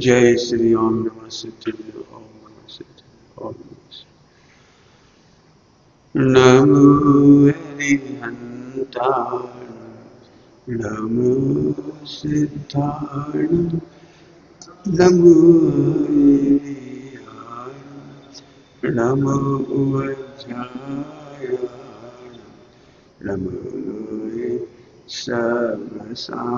जय श्री ओम नमः शिवाय ओम नमः शिवाय ओम नमः शिवाय। नमो हरिहंताय नमो सिद्धाय नमो हरिहराय नमो वज्राय नमो सर्वसाधु।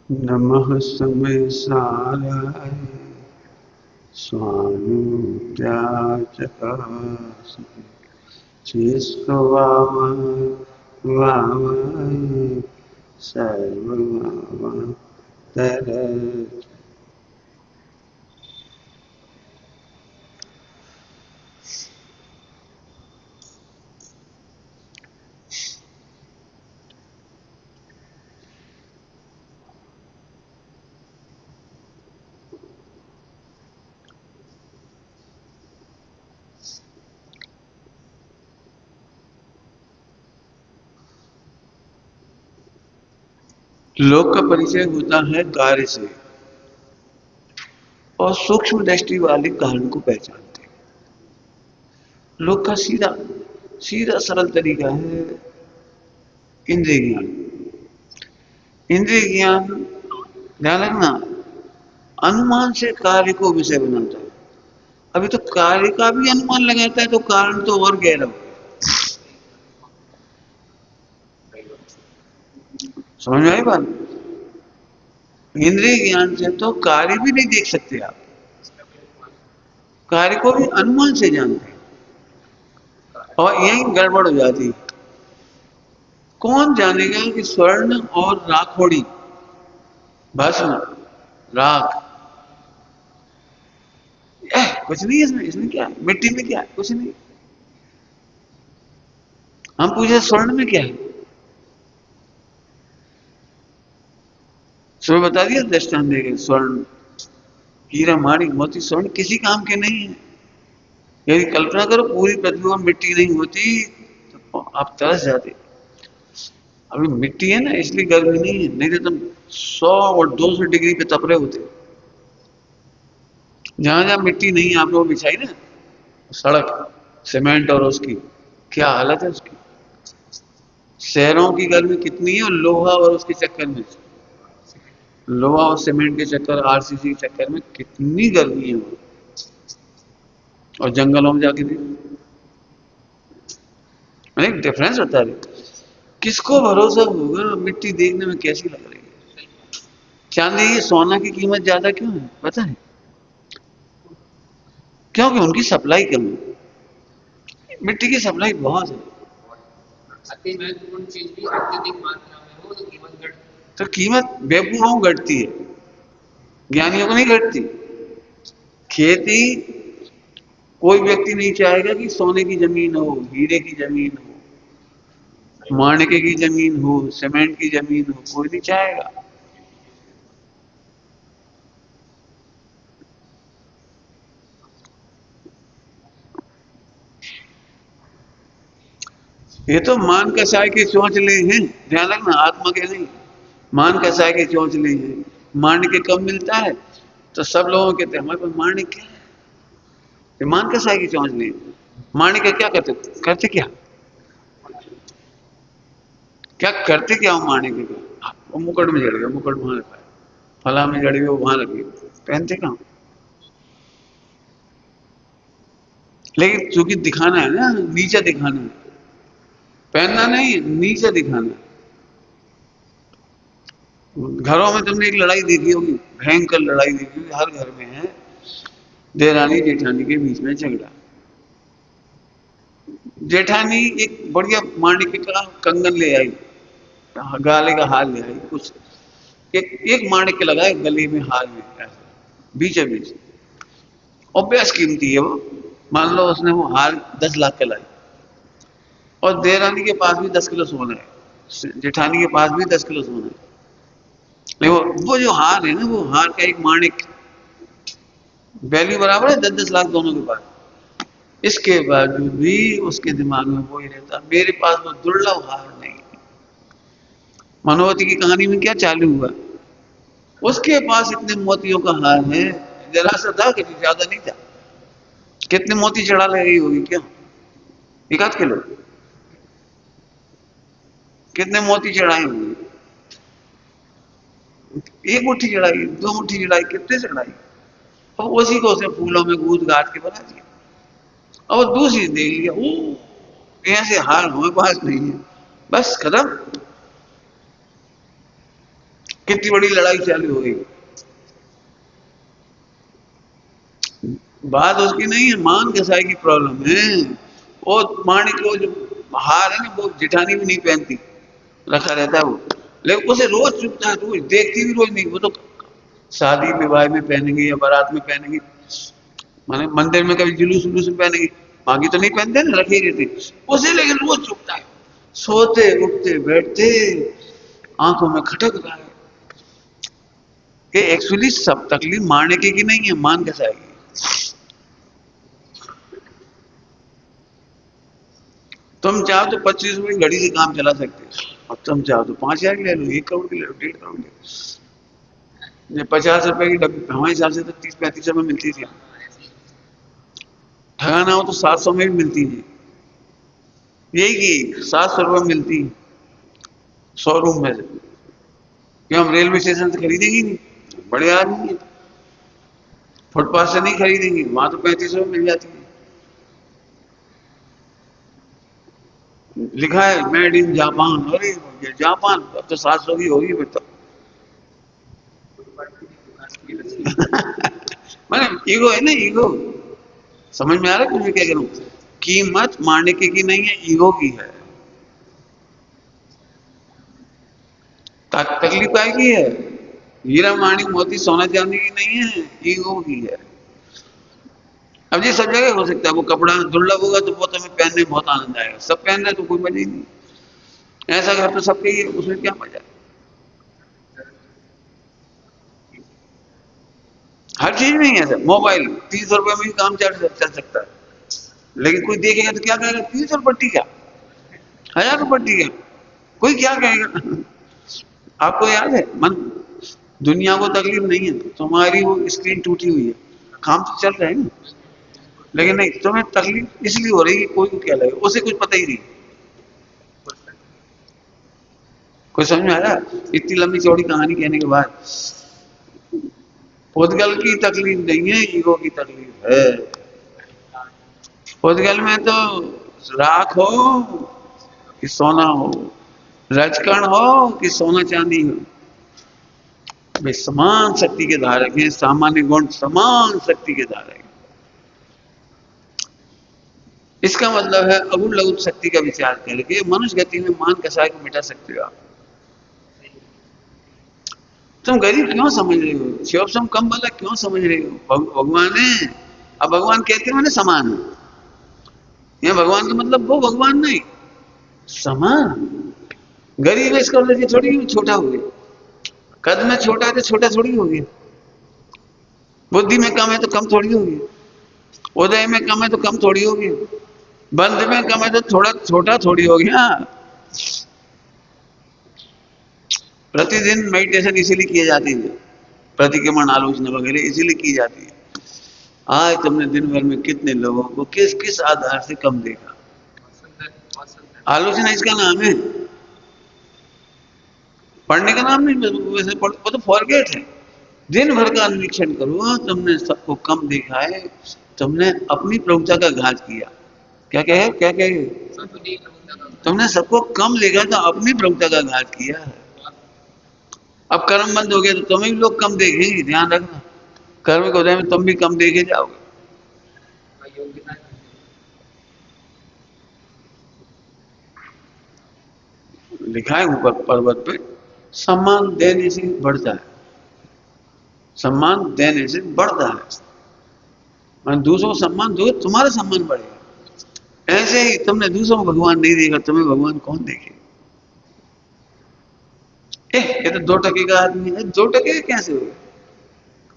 नमः समय साराय स्वानुत्याचकासि चेष्टवामाय वामाय सर्ववामातर। लोक का परिचय होता है कार्य से और सूक्ष्म दृष्टि वाले कारण को पहचानते हैं। लोक का सीधा सीधा सरल तरीका है इंद्रिय ज्ञान। इंद्रिय ज्ञान ध्यान रखना अनुमान से कार्य को विषय बनाता है। अभी तो कार्य का भी अनुमान लगाता है तो कारण तो और गहरा हो। समझ में आई बात? इंद्रिय ज्ञान से तो कार्य भी नहीं देख सकते आप, कार्य को भी अनुमान से जानते हैं और यही गड़बड़ हो जाती है। कौन जानेगा कि स्वर्ण और राखोड़ी भस्म राख कुछ नहीं है इसमें, इसमें क्या है? मिट्टी में क्या है? कुछ नहीं। हम पूछे स्वर्ण में क्या है, स्वर्ण बता दिया दृष्टांत देके। स्वर्ण हीरा माणिक मोती स्वर्ण किसी काम के नहीं है। यदि कल्पना करो पूरी पृथ्वी में मिट्टी नहीं होती तो आप तरस जाते। अभी मिट्टी है ना इसलिए गर्मी नहीं है, नहीं तो तुम 100 और 200 डिग्री पे तप रहे होते। जहां जहां मिट्टी नहीं आप लोगों बिछाई ना सड़क सीमेंट और उसकी क्या हालत है उसकी। शहरों की गर्मी कितनी है और लोहा और उसके चक्कर में, लोहा और सीमेंट के चक्कर आरसीसी के चक्कर में कितनी गर्मी है वो। और जंगलों में जाके देखो एक डिफरेंस होता है। किसको भरोसा होगा मिट्टी देखने में कैसी लग रही है। चांदी सोना की कीमत ज्यादा क्यों है पता है? क्योंकि उनकी सप्लाई कम है, मिट्टी की सप्लाई बहुत है। अति महत्वपूर्ण चीज भी अत्यधिक मात्रा में हो तो कीमत घट, तो कीमत बेवकूफों को घटती है, ज्ञानियों को नहीं घटती। खेती कोई व्यक्ति नहीं चाहेगा कि सोने की जमीन हो, हीरे की जमीन हो, माणिके की जमीन हो, सीमेंट की जमीन हो, कोई नहीं चाहेगा। ये तो मान कसाय के चौंचले हैं, ध्यान रखना, आत्मा के नहीं। मान कसाय के चौंचले हैं। मांड के कब मिलता है तो सब लोगों कहते हैं हमारे पास माणिक क्या है, ये मान कसाय की चौंचले हैं। माणिक क्या करते करते क्या, क्या करते क्या हो माणिक का? वो मुकुट में जड़ गया, मुकुट वहां रखा है, फला में जड़ी हुई वहां रखी, पहनते कहाँ? लेकिन चूंकि दिखाना है ना, नीचा दिखाना है, پہننا نہیں، نیچے دکھانا. گھروں میں تم نے ایک لڑائی دیکھی ہوگی، بھینکر لڑائی دیکھی ہوگی، ہر گھر میں ہے. دیرانی جیٹھانی کے بیچ میں جھگڑا. جیٹھانی ایک بڑھیا مانڈی کا کنگن لے آئی، گالے کا ہار لے آئی، کچھ ایک مانڈی کے لگائے گلی میں، ہار میں ایسا بیچے بیچ. اور بیس قیمتی ہے وہ، مان لو اس نے وہ ہار 10 لاکھ کا لائی، اور دیرانی کے پاس بھی 10 کلو سونا ہے، جیٹھانی کے پاس بھی 10 کلو سونا ہے. لیکن وہ جو ہار ہے نا، وہ ہار کا ایک مانک ویلیو برابر ہے 10-10 لاکھ دونوں کے پاس. اس کے باوجود بھی اس کے دماغ میں وہی رہتا، میرے پاس وہ دلہا ہار نہیں. منوتی کی کہانی میں کیا چالو ہوا، اس کے پاس اتنے موتیوں کا ہار ہے، ذرا سا تھا کہ زیادہ نہیں تھا. کتنے موتی چڑھا لے گئی ہوگی، کیا 1 آدھ کلو؟ کتنے موتی چڑھائے ہوں گے؟ 1 مٹھی چڑھائی، 2 مٹھی چڑھائی، کتنے چڑھائی؟ اور اسی کو اسے پھولوں میں گود گاٹ کے بنا دیا. اور دوسری دیکھ لیا، ایسے ہار ہمارے پاس نہیں ہے، بس ختم. کتنی بڑی لڑائی چالو ہو گئی. بات اس کی نہیں ہے، مان کسائی کی پرابلم ہے. وہ مانک کو جو ہار ہے نا، وہ جٹھانی بھی نہیں پہنتی، رکھا رہتا ہے وہ. لیکن اسے روز چپتا ہے، روز دیکھتی بھی روز نہیں. وہ تو شادی وواہ میں پہنیں گی یا بارات میں پہنیں گی، مندر میں کبھی جلوس ولوس میں پہنیں گی، باقی تو نہیں پہنتے نا، رکھی رہتی اسے. لیکن روز چپتا ہے، سوتے اٹھتے بیٹھتے آنکھوں میں کھٹک رہا ہے کہ ایکچولی سب تکلیف ماننے کی نہیں ہے، مان کیسا ہے. تم چاہو تو 25 روپے کی گھڑی سے کام چلا سکتے ہو، اور تم چاہو تو 5,000 کی لے لو، 1 کروڑ کی لے لو، 1.5 کروڑ کی. 50 روپے کی ڈبی ہمارے حساب سے تو 30-35 میں ملتی تھی. ٹھگانا ہو تو 700 میں بھی ملتی ہے. یہی کی 700 روپے ملتی شو روم میں سے. کیوں ہم ریلوے اسٹیشن سے خریدیں گی نہیں؟ بڑے آدمی ہیں، فٹ پاتھ سے نہیں خریدیں گے، وہاں تو 35 میں مل جاتی ہے. لکھا ہے made in Japan, array Japan, اب تو 700 کی ہوگی پھر تو. ایگو ہے نا، ایگو. سمجھ میں آ رہا ہے تمہیں کیا کروں؟ قیمت مانڈکے کی نہیں ہے، ایگو کی ہے. تکلیف کائے کی ہے؟ ہیرا مانک موتی سونا چاندی کی نہیں ہے، ایگو کی ہے. اب یہ سب جگہ ہو سکتا ہے. وہ کپڑا دلہا ہوگا تو وہ تمہیں پہننے میں بہت آنند آئے گا، سب پہن رہے تو کوئی مزہ ہی نہیں. ایسا گھر تو سب کے ہی ہے، اس میں کیا مزہ ہے؟ ہر چیز میں ہی ایسا. موبائل 300 روپے میں بھی کام چل سکتا ہے، لیکن کوئی دیکھے گا تو کیا کہے گا، 300 روپے کیا، 1,000 روپے کیا، کوئی کیا کہے گا. آپ کو یاد ہے دنیا کو تکلیف نہیں ہے، تمہاری وہ اسکرین ٹوٹی ہوئی ہے، کام تو چل رہے ہیں نا. لیکن نہیں، تمہیں تکلیف اس لیے ہو رہی ہے کہ کوئی کو کیا لگے، اسے کچھ پتہ ہی نہیں. کوئی سمجھ میں آیا؟ اتنی لمبی چوڑی کہانی کہنے کے بعد، پودگل کی تکلیف نہیں ہے، ایگو کی تکلیف ہے. پودگل میں تو راکھ ہو کہ سونا ہو، رجکن ہو کہ سونا چاندی ہو، بھائی سمان شکتی کے دھارک ہیں. سامانیہ گن سمان شکتی کے دھارک ہیں. اس کا مطلب ہے ابو لغت شکتی کا وچار کر کے منش گتی میں مان کسائی کو مٹا سکتے ہو آپ. تم غریب کیوں سمجھ رہے ہو؟ شیو سم کم والا کیوں سمجھ رہے ہو؟ بھگوان ہے. اب بھگوان کہتے ہیں نا سمان ہے، یہ بھگوان کا مطلب وہ بھگوان نہیں، سمان. غریب ہے اس کا مطلب یہ تھوڑی چھوٹا ہو گیا. قد میں چھوٹا ہے تو چھوٹا تھوڑی ہو گیا. بدھی میں کم ہے تو کم تھوڑی ہوگی. ادے میں کم ہے تو کم تھوڑی ہوگی. بند میں کم ہے تو تھوڑا چھوٹا تھوڑی ہوگی. ہاں، پرتی دن میڈیٹیشن اسی لیے کیے جاتی ہے، پرتیکرمن آلوچنا وغیرہ اسی لیے کی جاتی ہے. آج تم نے دن بھر میں کتنے لوگوں کو کس کس آدھار سے کم دیکھا؟ آلوچنا اس کا نام ہے، پڑھنے کا نام نہیں. ویسے وہ تو فارگیٹ ہے. دن بھر کا انویکشن کرو، تم نے سب کو کم دیکھا ہے، تم نے اپنی پربھتا کا گھات کیا. کیا کہے تم نے سب کو کم دیکھا تو اپنی پرمتا کا گھاٹ کیا ہے. اب کرم بند ہو گیا تو تمہیں بھی لوگ کم دیکھیں گے. دھیان رکھنا کرم کو میں تم بھی کم دیکھے جاؤ گے. لکھا ہے اوپر پروت پہ سمان دینے سے بڑھتا ہے. سمان دینے سے بڑھتا ہے. میں دوسروں کو سمان دو تمہارا سمان بڑھے گا. ایسے ہی تم نے دوسروں کو بھگوان نہیں دیکھا تمہیں بھگوان کون دیکھے. یہ تو 2% کا آدمی ہے. 2% کیسے ہوگا؟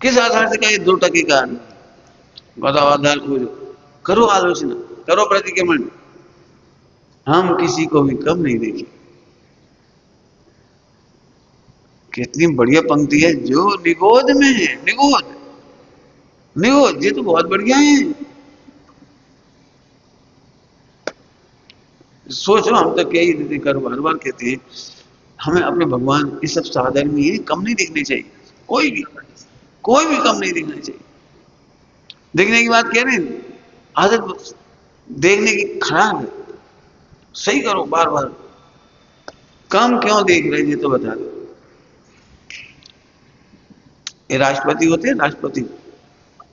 کس آدھار سے کہا یہ 2% کا آدمی؟ بتاؤ آدھار کھوجو کرو آلوچنا کرو پرتیکرمن. ہم کسی کو بھی کم نہیں دیکھیں. کتنی بڑھیا پنکتی ہے جو نگود میں ہے. نگود یہ تو بہت بڑھیا ہے. سوچو ہم تو کیا ہی کرو ہر بار کہتے ہیں ہمیں اپنے بھگوان یہ سب سادھن میں ہے کم نہیں دیکھنے چاہیے. کوئی بھی کم نہیں دیکھنا چاہیے. دیکھنے کی بات کہہ رہے ہیں عادت دیکھنے کی خراب ہے. صحیح کرو بار بار. کم کیوں دیکھ رہے ہیں تو بتا دو. یہ راشٹرپتی ہوتے ہیں راشٹرپتی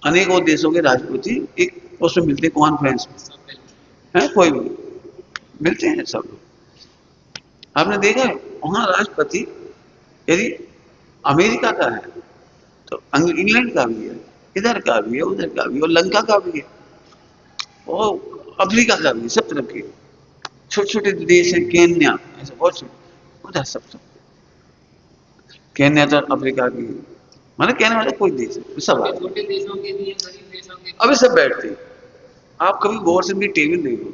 انیکوں دیشوں کے راشٹرپتی ایک اس میں ملتے ہیں کانفرنس میں کوئی بھی ملتے ہیں سب لوگ. آپ نے دیکھا ہے وہاں راشٹرپتی یعنی امریکہ کا ہے تو انگلینڈ کا بھی ہے ادھر کا بھی ہے ادھر کا بھی اور لنکا کا بھی ہے اور افریقہ کا بھی. سب طرف کے چھوٹے چھوٹے دیش ہیں. کینیا ایسے بہت چھوٹے ادھر سب کینیا تو افریقہ کی مطلب کہنے والا کوئی دیش ہے سب ابھی سب بیٹھتے ہیں. آپ کبھی غور سے بھی ٹیبل نہیں ہو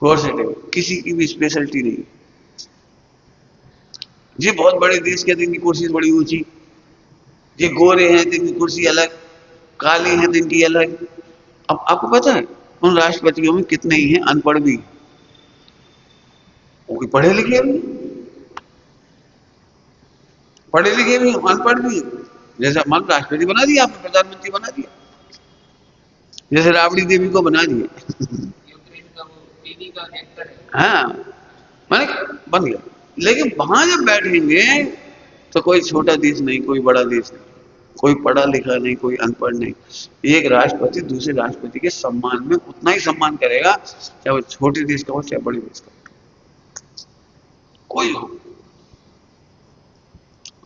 غور سے ٹیبل کسی کی بھی اسپیشلٹی نہیں. یہ بہت بڑے دیش کے دن کی کرسی بڑی اونچی. یہ گورے ہیں دن کی کرسی الگ کالے ہیں دن کی الگ. اب آپ کو پتا ہے ان راشٹرپتیوں میں کتنے ہی ہیں ان پڑھ بھی وہ پڑھے لکھے بھی پڑھے لکھے بھی ان پڑھ بھی. جیسے من راشٹرپتی بنا دیا آپ نے پردھان منتری بنا دیا. جیسے رابڑی دیوی کو بنا دیا ہاں میں بن گیا. لیکن وہاں جب بیٹھیں گے تو کوئی چھوٹا دیش نہیں کوئی بڑا دیش نہیں کوئی پڑھا لکھا نہیں کوئی ان پڑھ نہیں. ایک راشٹرپتی دوسرے راشٹرپتی کے سمان میں اتنا ہی سمان کرے گا چاہے وہ چھوٹے دیش کا ہو چاہے بڑے دیش کا ہو کوئی ہو.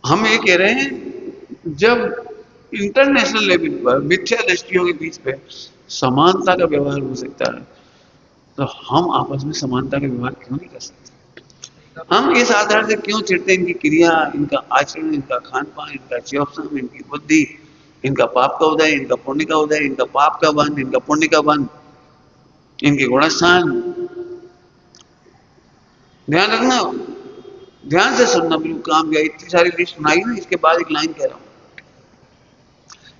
ہم یہ کہہ رہے ہیں جب انٹرنیشنل لیول پر متھیا دشٹیوں کے بیچ پہ سمانتا کا ویوہار ہو سکتا ہے تو ہم آپس میں سمانتا کا ویوہار کیوں نہیں کر سکتے. ہم اس آدھار سے کیوں چڑھتے ہیں ان کی کریا ان کا آچرن ان کا کھان پان ان کا چوپسم ان کی بدھی ان کا پاپ کا ادے ان کا پنیہ کا ادے ان کا پاپ کا بند ان کا پنیہ کا بند ان کے گڑستھان. دھیان رکھنا دھیان سے سننا بالکل کام گیا. اتنی ساری لسٹ سنائی نا اس کے بعد ایک لائن کہہ رہا ہوں.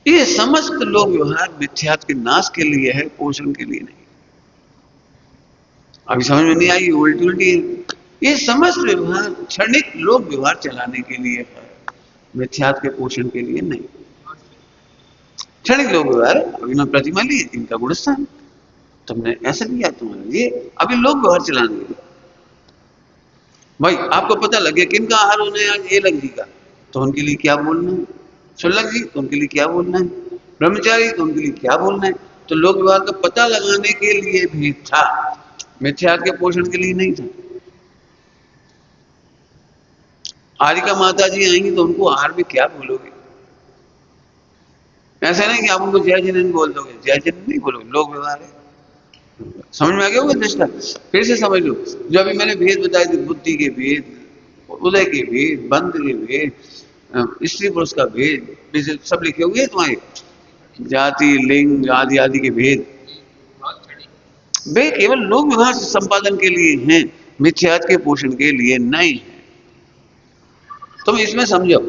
یہ سمست لوگ ویوہار متھیات کے ناش کے لیے ہے پوشن کے لیے نہیں. ابھی سمجھ میں نہیں آئی الٹی الٹی ہے. یہ سمست ویوہار چھنک لوگ ویوہار چلانے کے لیے ہے متھیات کے پوشن کے لیے نہیں. چھنک لوگ ویوہار ابھی میں پرتیما لی ان کا گڑستان تم نے ایسا لیا تمہارا یہ ابھی لوگ ویوہار چلانے کے لیے. بھائی آپ کو پتہ لگے کن کا آہار ہونا ہے آج یہ لگ جی کا تو ان کے لیے کیا بولنا ہے. شلک جی تو ان کے لیے کیا بولنا ہے. برہمچاری تو ان کے لیے کیا بولنا ہے. تو لوک ویوہار کا پتہ لگانے کے لیے بھی تھا متھیات کے پوشن کے لیے نہیں تھا. آریکا ماتا جی آئیں گی تو ان کو آہار میں کیا بولو گے. ایسا نہیں کہ آپ ان کو جے جنن بول دو گے. جے جنن نہیں بولو گے لوک ویوہار ہے. سمجھ میں آ گیا ہوگا دشتا. پھر سے سمجھ لو جو ابھی میں نے بھید بتائے تھے بدھی کے بھید ادے کے بھید بند کے بھید استری پرش کا بھید سب لکھے ہوئے ہیں تمہارے. جاتی لنگ آدی آدی کے بھید بے کیول لوک ویوہار سمپادن کے لیے ہیں متھیات کے پوشن کے لیے نہیں ہے. تم اس میں سمجھو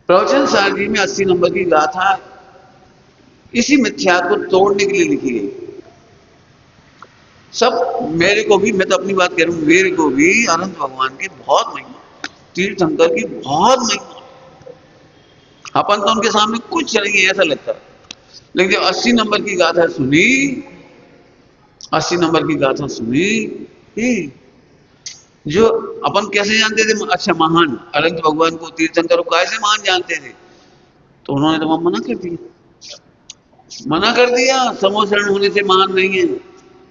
پروچن سارگی میں 80 نمبر کی گاتھا اسی متھیات کو توڑنے کے لیے لکھی گئی. سب میرے کو بھی میں تو اپنی بات کہہ رہا ہوں میرے کو بھی اننت بھگوان کی بہت مہیما تیرتھنکر کی بہت مہیما. اپن تو ان کے سامنے کچھ نہیں ایسا لگتا ہے. لیکن جب 80 نمبر کی گاتھا سنی 80 नंबर की गाथा सुनी ही, जो अपन कैसे जानते थे अच्छा महान अनंत भगवान को तीर्थंकर को कैसे महान जानते थे, तो उन्होंने तो मना कर दिया, मना कर दिया। समोसरण होने से महान नहीं है,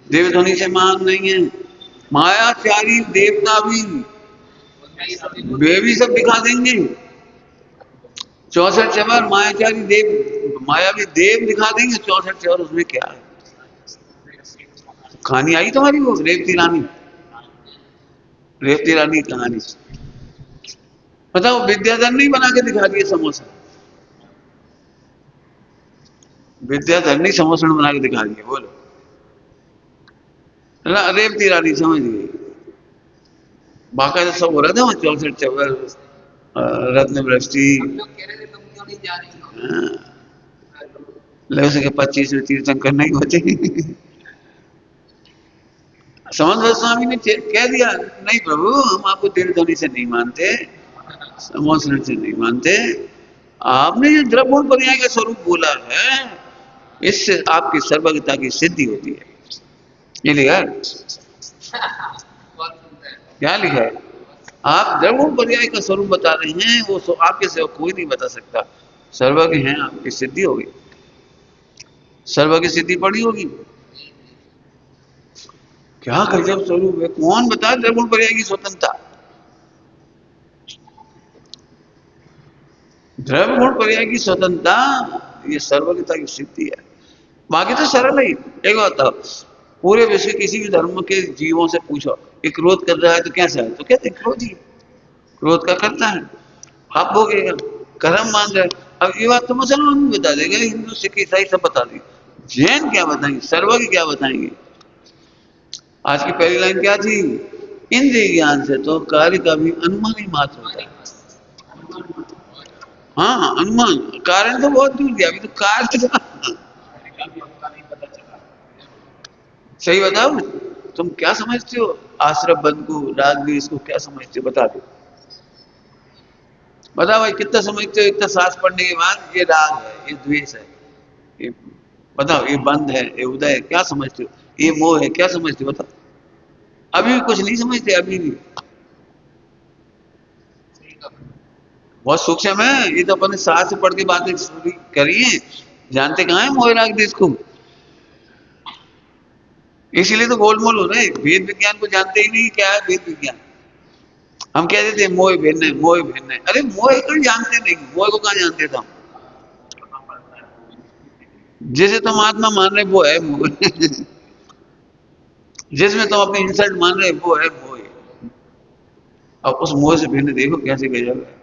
देवध्वनि से महान नहीं है, मायाचारी देवता भी वे भी सब दिखा देंगे, 64 चवर मायाचारी देव मायावी देव दिखा देंगे, 64 चवर उसमें क्या है। कहानी आई तुम्हारी वो रेवती रानी की कहानी, बताओ विद्याधर नहीं बना के दिखा दिए समोसा, विद्याधर नहीं समोसा बना के दिखा दिए, बोलो रेवती रानी समझ गई, बाकायदा सब हो रहा था वहाँ 64 चवर रत्न वृष्टि लग सके 25 में तीर्थंकर नहीं होते। समंत गोस्वामी ने कह दिया नहीं प्रभु हम आपको तीर्थध्वनि से नहीं मानते, समोसरण से नहीं मानते, आपने जो द्रव्य पर्याय का स्वरूप बोला है इससे आपकी सर्वज्ञता की सिद्धि होती है। ये लिखा है, क्या लिखा है, आप द्रव्य पर्याय का स्वरूप बता रहे हैं, वो आपके सिवा कोई नहीं बता सकता, सर्वज्ञ हैं, आपकी सिद्धि होगी, सर्वज्ञ सिद्धि पड़ी होगी। क्या गजब स्वरूप है, कौन बता द्रव्य पर्याय की स्वतंत्रता, द्रव्य गुण पर्याय की स्वतंत्रता, ये सर्वज्ञता की सिद्धि है। बाकी तो सरल है। एक बात बताओ, पूरे विश्व के किसी भी धर्म के जीवों से पूछो ये क्रोध कर रहा है तो कैसा है, तो कहते क्रोधी, क्रोध का करता है, आप भोगेगा, कर्म मान रहे। अब ये बात तो मुसलमान भी बता देगा, हिंदू सिख ईसाई सब बता देंगे, जैन क्या बताएंगे, सर्वज्ञ क्या बताएंगे। आज की पहली लाइन क्या थी, इंद्रिय ज्ञान से तो कार्य का भी अनुमान ही मात्र होता है। हाँ अनुमान, कारण तो बहुत दूर दिया, अभी तो कार्य सही बताओ ना, तुम क्या समझते हो आश्रम बंद को, राजवीर को क्या समझते हो, बता दो, बताओ भाई कितना समझते हो, इतना सांस पढ़ने के बाद ये राग है, ये द्वेष है, ये बताओ, ये बंद है, ये उदय है, क्या समझते हो, ये मोह है, क्या समझते हो, बताओ। अभी भी कुछ नहीं समझते, अभी भी बहुत सूक्ष्म है, ये तो अपने साथ से पढ़ के बातें करिए, जानते कहाँ है मोह राग देश को, इसीलिए तो गोलमोल हो रहे, वेद विज्ञान को जानते ही नहीं, क्या है वेद विज्ञान। हम कहते थे मोह भिन्न है, मोह भिन्न है, अरे मोह को जानते नहीं, मोह को कहाँ जानते थे हम, जिसे तुम आत्मा मान रहे वो है मोह जिसमें तुम अपनी इंसल्ट मान रहे वो है मोह। अब उस मोह से भिन्न देखो कैसे गजब है।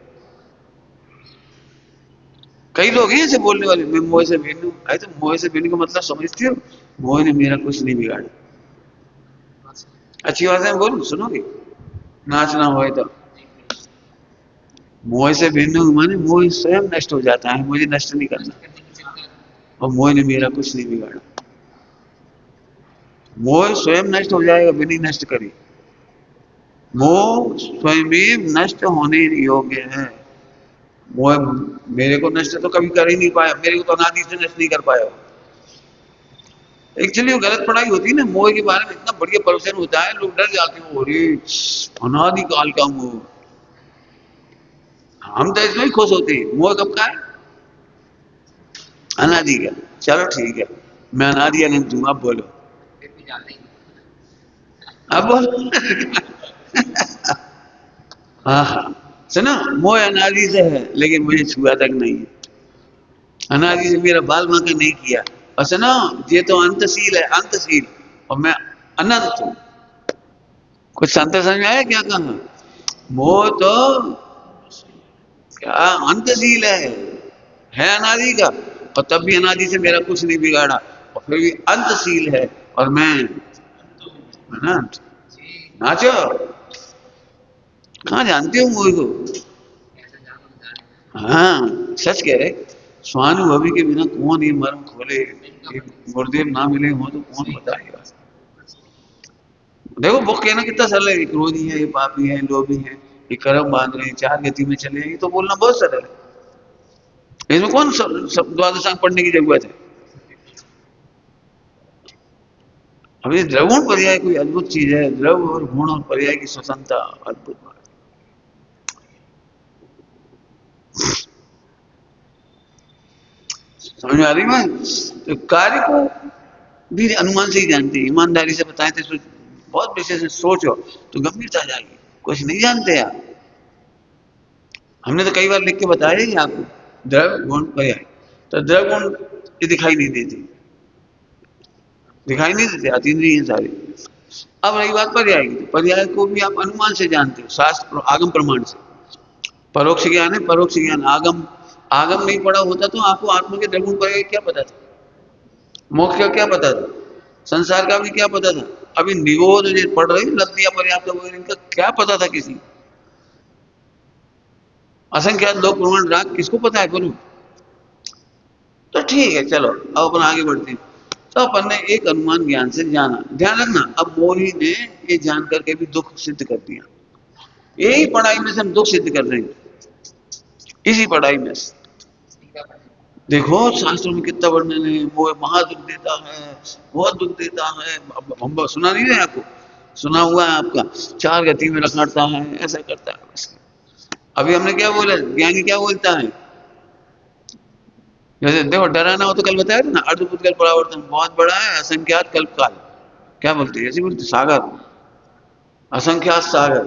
कई लोग हैं ऐसे बोलने वाले, मैं मोह से भिन्न हूँ, अरे तो मोह से भिन्न का मतलब समझते हो, मोह ने मेरा कुछ नहीं बिगाड़ा। अच्छी बात है बोलूं, सुनोगे, नाचना हो तो मोह से भिन्न हूं माने मोह स्वयं नष्ट हो जाता है, मुझे नष्ट नहीं करना, और मोह ने मेरा कुछ नहीं बिगाड़ा, मोह स्वयं नष्ट हो जाएगा बिना नष्ट करे, मोह स्वयं नष्ट होने योग्य है, मोह मेरे को नष्ट तो कभी कर ही नहीं पाया, मेरे को तो अनादि से नष्ट नहीं कर पाया। एक्चुअली वो गलत पढ़ाई होती है ना, मोह के बारे में इतना बढ़िया प्रवचन होता है, लोग डर जाते हैं, अरे अनादि काल का मोह, हम तो इसमें ही खुश होते हैं, मोह कब का है, अनादि का। चलो ठीक है, मैं अनादि अनंत हूं, अब बोलो, अब बोलो हाँ हाँ सुनो, मोह अनादि से है लेकिन मुझे छुआ तक नहीं है, अनादि से मेरा बाल बांका नहीं किया, और सुनो ये तो अंतशील है, अंतशील, और मैं अनंत हूं। कुछ अंतर समझ में आया क्या कहा, मोह तो क्या अंतशील है अनादि का, और तब भी अनादि से मेरा कुछ नहीं बिगाड़ा, और फिर भी अंतशील है, और मैं अनंत। नाचो, कहाँ जानते हो मोह को, हाँ सच कह रहे, स्वानुभवी के बिना कौन ये मर्म खोले, ये गुरुदेव ना मिले हो तो कौन बताएगा। देखो वो कहना कितना सरल है, क्रोधी है, ये पापी है, लोभी है, ये कर्म बांध रहे हैं, चार गति में चले, ये तो बोलना बहुत सरल है, इसमें कौन द्वादशांग पढ़ने की जरूरत है। اب یہ द्रवगुण पर्याय कोई अद्भुत चीज है, द्रव और गुण और पर्याय की स्वतंत्रता अद्भुत बात है। समझ में आ रही बात? तो कार्य को भी अनुमान से ही जानते हैं, ईमानदारी से बताएं तो बहुत विशेष सोचो तो गंभीरता जाएगी। कुछ नहीं जानते यार, हमने तो कई बार लिख के बताया ही आपको, द्रव गुण पर्याय। तो द्रव गुण ये दिखाई नहीं देते, दिखाई नहीं देते, अतीन्द्रिय हैं सारे। अब रही बात पर्याय की, तो पर्याय को भी आप अनुमान से जानते हो, शास्त्र आगम प्रमाण से। परोक्ष ज्ञान है, परोक्ष ज्ञान। आगम आगम नहीं पढ़ा होता तो आपको आत्मा के द्रवगुण पर्याय क्या पता था, मोक्ष का क्या पता था, संसार का भी क्या पता था। अभी निगोध जो पढ़ रही लब्धियां पर्याप्त वगैरह, इनका क्या पता था किसी। असंख्यात लोक प्रमाण राग किसको पता है बोलो। तो ठीक है चलो अब अपन आगे बढ़ते हैं। तो अपन ने एक अनुमान ज्ञान से जाना, ध्यान रखना। अब मोही ने ये जान करके भी दुख सिद्ध कर दिया। यही पढ़ाई में से हम दुख सिद्ध कर रहे हैं, इसी पढ़ाई में से। देखो शास्त्रों में कितना वर्णन है, वो महा दुख देता है, बहुत दुख देता है। हम सुना नहीं है आपको, सुना हुआ है आपका, 4 गति में रखता है, ऐसा करता है। बस अभी हमने क्या बोला, ज्ञानी क्या बोलता है, जैसे देखो डराना हो तो कल बताया था ना, अर्धभूत कल्प परावर्तन बहुत बड़ा है, असंख्यात कल्प काल, क्या बोलते हैं ऐसे बोलते, सागर, असंख्यात सागर।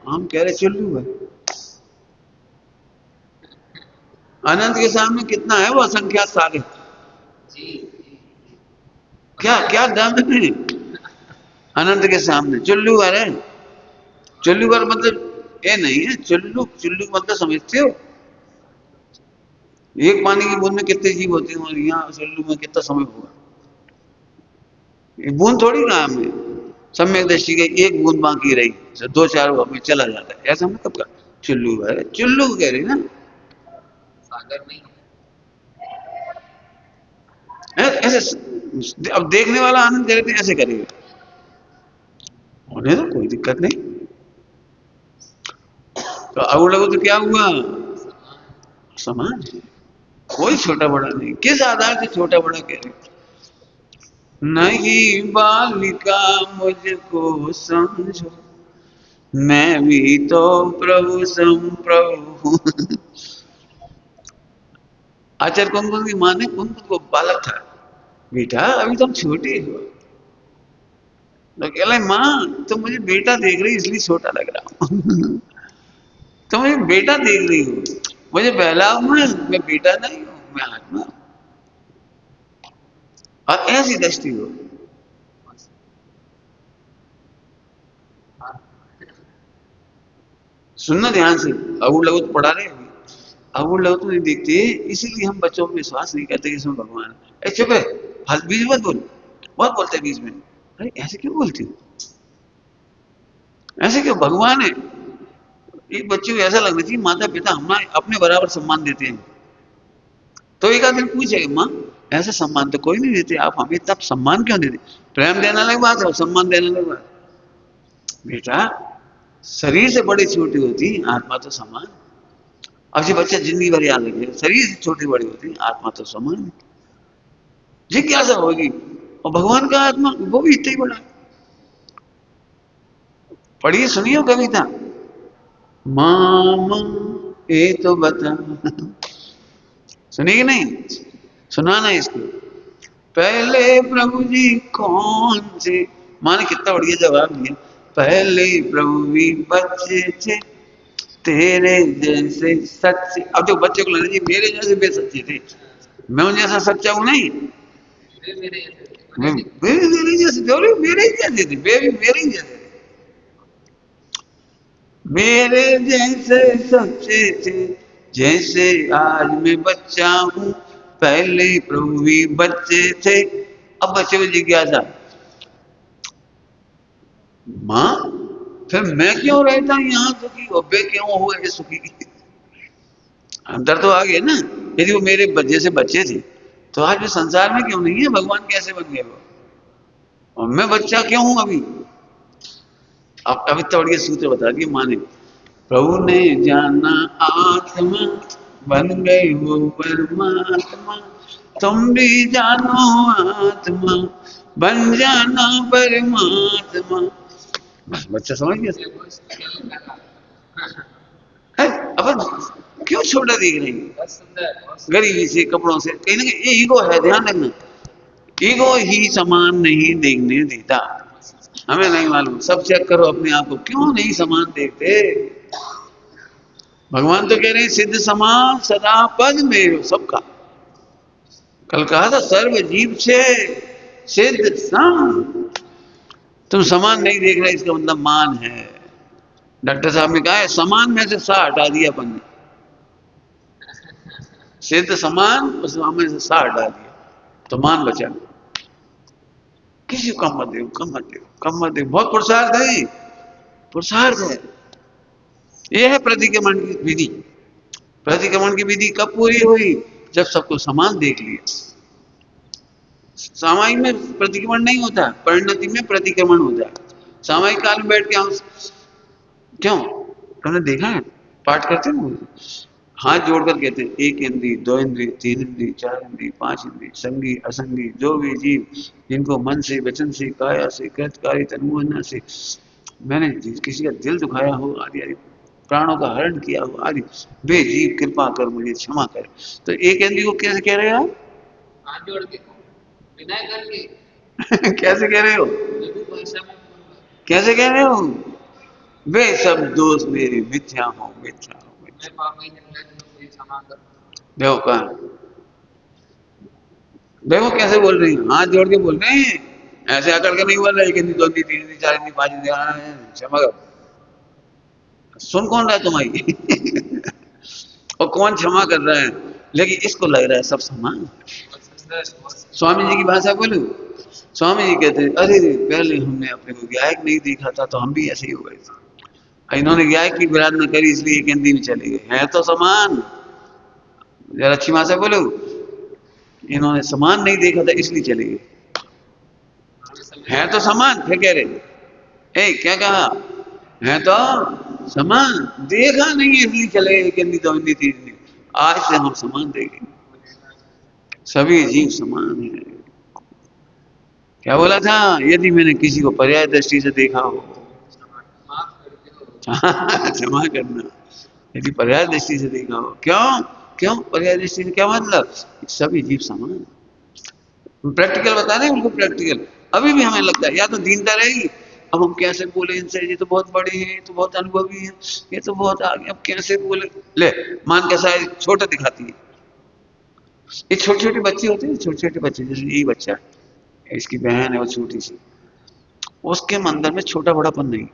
हम कह रहे चुल्लू है, अनंत के सामने कितना है वो असंख्यात सागर। क्या क्या दम है अनंत के सामने। चुल्लू भर है, चुल्लू भर मतलब ये नहीं है, चुल्लू चुल्लू मतलब समझते हो, एक पानी की बूंद में कितने जीव होते हैं, और यहाँ चुल्लू में कितना समय होगा। बूंद थोड़ी काम है, सम्यक दृष्टि के एक बूंद बाकी रही, 2-4 में चला जाता है, ऐसा मतलब का चुल्लू है, चुल्लू कह रही ना, सागर नहीं ऐसे। अब देखने वाला आनंद कहते ऐसे करेगा, होने तो कोई दिक्कत नहीं। तो अगुड़ लगो तो क्या हुआ, समान है, कोई छोटा बड़ा नहीं। किस आधार से छोटा बड़ा कह रहे, नहीं बालिका मुझको समझो, मैं भी तो प्रभु संप्रभु। आचार्य कुंकुम की माँ ने कुंकुम को बालक था, बेटा अभी तुम छोटे हो। तो कह रहे माँ तुम मुझे बेटा देख रही इसलिए छोटा लग रहा हूँ। तुम मुझे बेटा देख रही हो, मुझे बहलाओ मैं बेटा नहीं हूँ, मैं आत्मा हूँ। और ऐसी दृष्टि हो। सुनना ध्यान से, अगुड़ लगो तो पढ़ा रहे अभी, अगुड़ लगो तो नहीं देखते, इसीलिए हम बच्चों पर विश्वास नहीं करते कि इसमें भगवान है। चुप है, बीच मत बोल, बहुत बोलते हैं बीच में। अरे ऐसे क्यों बोलती हो, ऐसे क्यों, भगवान है। एक बच्चे को ऐसा लगना चाहिए माता पिता हमारे अपने बराबर सम्मान देते हैं। तो एक आदमी पूछेगा माँ ऐसा सम्मान तो कोई नहीं देते, आप हमें इतना सम्मान क्यों देते। प्रेम देने अलग बात है, सम्मान देने अलग बात। बेटा शरीर से बड़ी छोटी होती आत्मा तो समान। अब ये बच्चा जिंदगी भर याद रखे, शरीर से छोटी बड़ी होती आत्मा तो समान। जिज्ञासा होगी, और भगवान का आत्मा वो भी इतना ही बड़ा है। पढ़िए सुनिए कविता, मामा ये तो बता, सुनिए नहीं, सुनाना इसको। पहले प्रभु जी कौन से, माँ ने कितना बढ़िया जवाब दिया, पहले प्रभु भी बच्चे थे तेरे जैसे सच्चे। अब तो बच्चे को लगना चाहिए मेरे जैसे वे सच्चे थे, मैं उन जैसा सच्चा हूं नहीं, मेरे जैसे थे, मेरे ही जैसे थे, वे भी मेरे ही जैसे थे, मेरे जैसे सच्चे थे जैसे आज मैं बच्चा हूं, पहले प्रभु भी बच्चे थे। अब बच्चे को जिज्ञासा, माँ फिर मैं क्यों रहता हूं यहाँ सुखी, और वे क्यों हुए ये सुखी। अंतर तो आ गया ना, यदि वो मेरे जैसे बच्चे थे तो आज भी संसार में क्यों नहीं है, भगवान कैसे बन गए वो, और मैं बच्चा क्यों हूं अभी। अब अभी तो बढ़िया सूत्र बता दिए माँ ने, प्रभु ने जाना आत्मा बन गई वो परमात्मा, तुम भी जानो आत्मा, बन जाना परमात्मा। बस बच्चा समझ गया। है? अपन क्यों छोटा दिख रही है? गरीबी से, कपड़ों से, कहीं ना कहीं ये ईगो है, ध्यान रखना। ईगो ही समान नहीं देखने देता। हमें नहीं मालूम, सब चेक करो अपने आप को, क्यों नहीं समान देखते? भगवान तो कह रहे हैं सिद्ध समान सदा पद में सबका। कल कहा था सर्व जीव से सिद्ध सम। तुम समान नहीं देख रहे, इसका मतलब मान है। डॉक्टर साहब ने कहा है समान में से सा हटा दिया अपन ने, सिद्ध समान उस में से सा हटा दिया, तो मान बचा। किसी को कम मत दे, कम मत दे, कम मत दे। बहुत पुरुषार्थ है, पुरुषार्थ है। यह है प्रतिक्रमण की विधि। प्रतिक्रमण की विधि कब पूरी हुई? जब सबको समान देख लिया। सामायिक में प्रतिक्रमण नहीं होता, परिणति में प्रतिक्रमण होता है। सामायिक काल में बैठ के हम क्यों, तुमने देखा है पाठ करते हैं, हाथ जोड़कर कहते हैं एक इंद्री, दो इंद्री, तीन इंद्री, चार इंद्री, पांच इंद्री, संगी असंगी जो भी जीव जिनको मन से, वचन से, काया से, कृतकारी तनुमना से मैंने किसी का दिल दुखाया हो आदि आदि, प्राणों का हरण किया हो आदि, वे जीव कृपा कर मुझे क्षमा कर। तो एक इंद्री को कैसे कह रहे हो आप? हाथ जोड़ के, विनय करके। कैसे कह रहे हो? कैसे कह रहे हो? वे सब दोष मेरे मिथ्या हो, मिथ्या हो, मिथ्या। देखो कहा, देखो कैसे बोल रही है, हाथ जोड़ के बोल रहे हैं, ऐसे आकर के नहीं बोल रहे कि दो दी, तीन दी, चार दी, पांच दी, क्षमा कर। सुन कौन रहा है तुम्हारी? और कौन क्षमा कर रहा है? लेकिन इसको लग रहा है सब समान। स्वामी जी की भाषा बोलूं, स्वामी जी कहते हैं अरे पहले हमने अपने को गायक नहीं देखा था तो हम भी ऐसे ही हो गए थे, इन्होंने गायक की विराधना करी इसलिए एक हिंदी में चले गए, हैं तो समान। जरा अच्छी भाषा बोलो, इन्होंने समान नहीं देखा था इसलिए चले गए, हैं तो समान। फिर कह रहे ए क्या कहा, हैं तो समान, देखा नहीं है इसलिए चले गए, एक हिंदी, दो हिंदी, तीन हिंदी। आज से हम समान देखेंगे, सभी जीव समान है। क्या बोला था? यदि मैंने किसी को पर्याय दृष्टि से देखा हो, क्षमा करना। यदि पर्याय दृष्टि से देखा हो, क्यों क्यों पर्याय दृष्टि से क्या मतलब? सभी जीव समान। प्रैक्टिकल बता रहे हैं उनको, प्रैक्टिकल। अभी भी हमें लगता है या तो दीनता रहेगी, अब हम कैसे बोले इनसे, ये तो बहुत बड़े हैं, ये तो बहुत अनुभवी हैं, ये तो बहुत आगे, अब कैसे बोले। ले मान कैसा है, छोटा दिखाती है। ये छोटे छोटे बच्चे होते हैं, छोटे छोटे बच्चे, जैसे यही बच्चा है, इसकी बहन है वो छोटी सी, उसके अंदर में छोटा बड़ापन नहीं,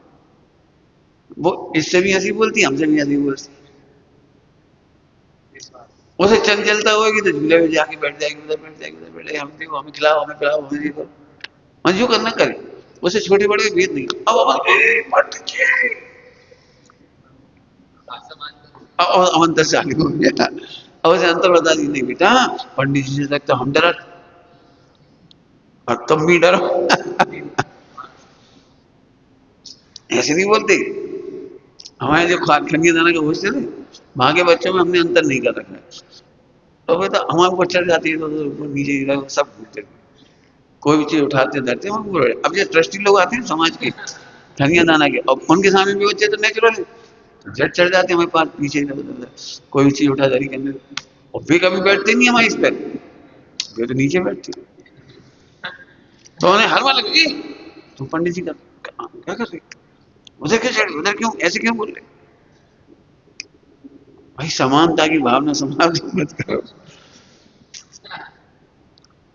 वो इससे भी हंसी बोलती है, हमसे भी हंसी बोलती है। उसे चंचलता होगी तो झूले में जाके बैठ जाएगी, उधर बैठ जाएगी, उधर बैठ जाएगी, हम देखो, हमें खिलाओ, हमें पिलाओ, हमें देखो। मन जो करना करे, उसे छोटे बड़े भेद नहीं। अब अंतर से आगे हो गया, अब उसे अंतर बता दी, नहीं बेटा पंडित जी से तक तो हम डरा, और तुम भी डरो। ऐसे नहीं बोलते। हमारे जो खनिया दाना का हॉस्टल है, वहां के बच्चों में हमने अंतर नहीं कर रखा है। तो बेटा हमारे ऊपर चढ़ जाती है तो ऊपर नीचे सब भूलते, कोई भी चीज उठाते धरते हैं पूरे। अब ये ट्रस्टी लोग आते हैं समाज के, खनिया दाना के, और उनके सामने भी बच्चे तो नेचुरल झट चढ़ जाते हैं हमारे पास पीछे, कोई भी चीज उठा धरी करने, और वे कभी बैठते नहीं हमारे इस पर, वे तो नीचे बैठते। तो उन्हें हर बार लगे तुम पंडित जी का क्या कर रहे, उधर क्यों चढ़, उधर क्यों, ऐसे क्यों बोल रहे? भाई समानता की भावना समाज मत करो।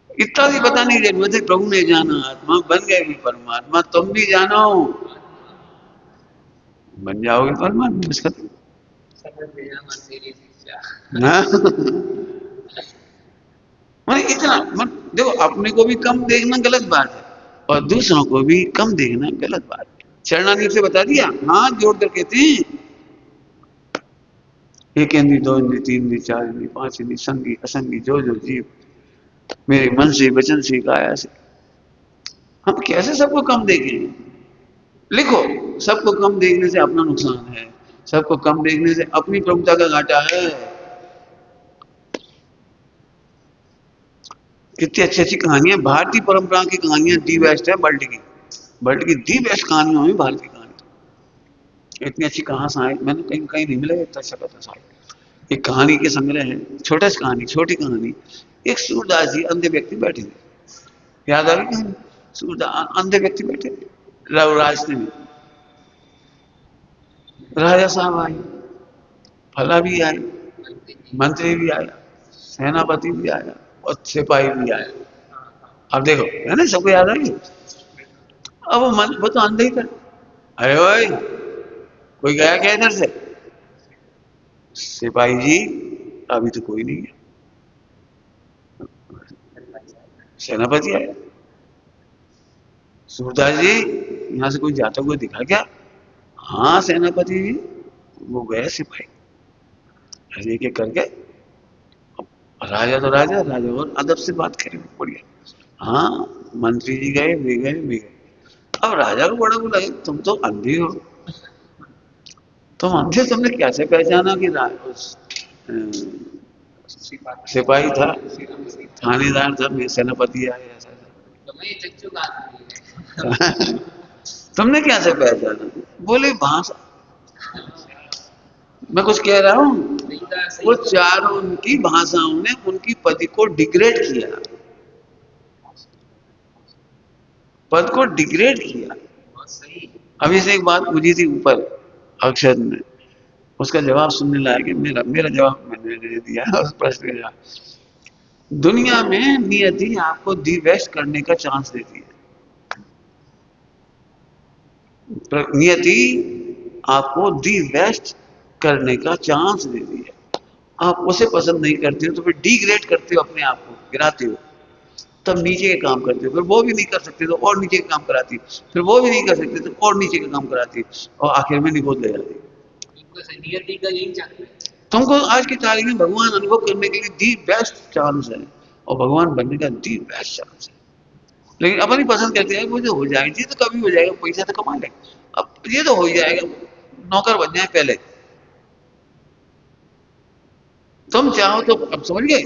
इतना भी बताने की जरूरत है, प्रभु ने जाना आत्मा बन गए भी परमात्मा, तुम भी जानो बन जाओगे परमात्मा। इसका इतना देखो, अपने को भी कम देखना गलत बात है, और दूसरों को भी कम देखना गलत बात है। चरणानी से बता दिया, हाथ जोड़ कर कहते हैं एक इंद्री, दो इंद्री, तीन इंद्री, चार इंद्री, पांच इंद्री, संगी असंगी जो जो जीव मेरे मन से, वचन से, काया से। हम कैसे सबको कम देखें? लिखो, सबको कम देखने से अपना नुकसान है, सबको कम देखने से अपनी प्रभुता का घाटा है। कितनी अच्छी अच्छी कहानियां, भारतीय परंपरा की कहानियां दी बेस्ट है वर्ल्ड की दी बेस्ट कहानियों में भारत की कहानी। इतनी अच्छी कहाँ से आए, मैंने कहीं कहीं नहीं मिला इतना अच्छा कथा साहब। एक कहानी के संग्रह है, छोटा सी कहानी, छोटी कहानी। एक सूरदास जी अंधे व्यक्ति बैठे थे, याद आ रही कहानी? सूरदास अंधे व्यक्ति बैठे थे रास्ते में, राजा साहब आए, फला भी आए, मंत्री भी आया, सेनापति भी आया और सिपाही भी आया। अब देखो है ना, सबको याद आ रही है। अब वो तो अंधे ही था। अरे भाई कोई गया क्या इधर से? सिपाही जी अभी तो कोई नहीं है। सेनापति आया, सूरदास जी यहाँ से कोई जाता हुआ दिखा क्या? हाँ सेनापति जी, वो गए सिपाही। अरे एक एक करके, राजा तो राजा, राजा और अदब से बात करें बढ़िया। हाँ मंत्री जी गए, वे गए, वे गए। अब राजा को बड़ा बोला, तुम तो अंधे हो, तुम अंधे, तुमने कैसे पहचाना कि सिपाही था, थानेदार था, सेनापति आया ऐसा ऐसा। तुमने कैसे पहचाना? बोले भाषा, मैं कुछ कह रहा हूँ, वो चारों उनकी भाषाओं ने उनकी पद को डिग्रेड किया, पद को डिग्रेड किया। अभी से एक बात पूछी थी ऊपर अक्षर ने, उसका जवाब सुनने लायक है। मेरा मेरा जवाब मैंने दे दिया उस प्रश्न का जवाब। दुनिया में नियति आपको दी बेस्ट करने का चांस देती है। नियति आपको दी बेस्ट करने का चांस देती है। आप उसे पसंद नहीं करते हो तो फिर डिग्रेड करते हो, अपने आप को गिराते हो, तब नीचे के काम करते हो। फिर वो भी नहीं कर सकते तो और नीचे के काम कराती, फिर वो भी नहीं कर सकते तो और नीचे के काम कराती, और आखिर में निगोद ले जाती। तुमको आज की तारीख में भगवान अनुभव करने के लिए दी बेस्ट चांस है, और भगवान बनने का दी बेस्ट चांस है। लेकिन अपन ही पसंद करते हैं मुझे हो जाएगी तो कभी हो जाएगा, पैसा तो कमा लेंगे, अब ये तो हो ही जाएगा, नौकर बन जाए पहले। तुम चाहो तो, अब समझ गए,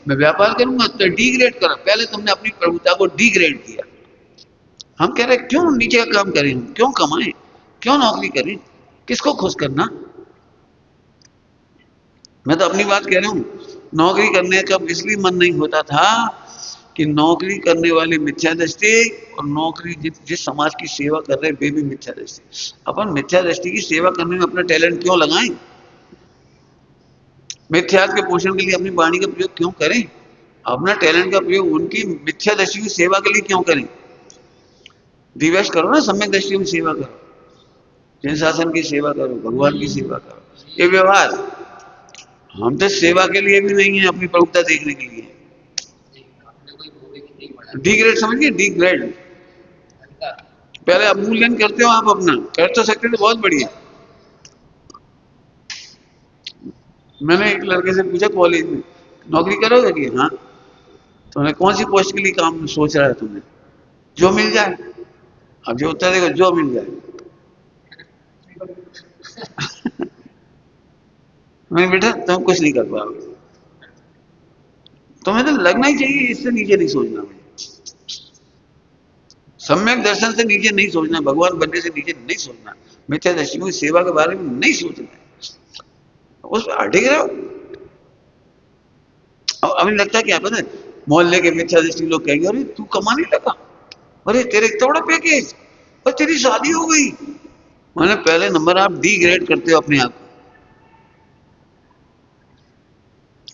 मैं व्यापार करूंगा तो डिग्रेड करो, पहले तुमने अपनी प्रभुता को डिग्रेड किया। हम कह रहे हैं क्यों नीचे का काम करें, क्यों कमाएं, क्यों नौकरी करें, किसको खुश करना? मैं तो अपनी बात कह रहा हूं। नौकरी करने का इसलिए मन नहीं होता था कि नौकरी करने वाले मिथ्या दृष्टि, और नौकरी जिस समाज की सेवा कर रहे वे भी मिथ्या दृष्टि। अपन मिथ्या दृष्टि की सेवा करने में अपना टैलेंट क्यों लगाएं? मिथ्यात्व के पोषण के लिए अपनी वाणी का प्रयोग क्यों करें? अपना टैलेंट का प्रयोग उनकी मिथ्या दृष्टि की सेवा के लिए क्यों करें? दिव्यश करो ना, सम्यक दृष्टि की सेवा करो, जन शासन की सेवा करो, भगवान की सेवा करो। ये व्यवहार हम तो सेवा के लिए भी नहीं है, अपनी प्रभुता देखने के लिए। डिग्रेड समझिए, डिग्रेड। पहले अवमूल्यन करते हो आप अपना, कर तो सकते तो बहुत बढ़िया। मैंने एक लड़के से पूछा कॉलेज में, नौकरी करोगे कि हाँ? तो उन्हें कौन सी पोस्ट के लिए काम सोच रहा है तुमने? जो मिल जाए। अब जो उत्तर देगा जो मिल जाए। मैं बेटा तुम कुछ नहीं कर पाओगे, तुम्हें तो लगना ही चाहिए इससे नीचे नहीं सोचना। मुझे सम्यक दर्शन से नीचे नहीं सोचना, भगवान बनने से नीचे नहीं सोचना, मिथ्या दृष्टियों की सेवा के बारे में नहीं सोचना है, उस पर अटके रहो। अब अभी लगता है क्या पता है, मोहल्ले के मिथ्या दृष्टि लोग कहेंगे अरे तू कमाने लगा, अरे तेरे इतना बड़ा पैकेज, और तेरी शादी हो गई। मैंने पहले नंबर आप डिग्रेड करते हो अपने आप को।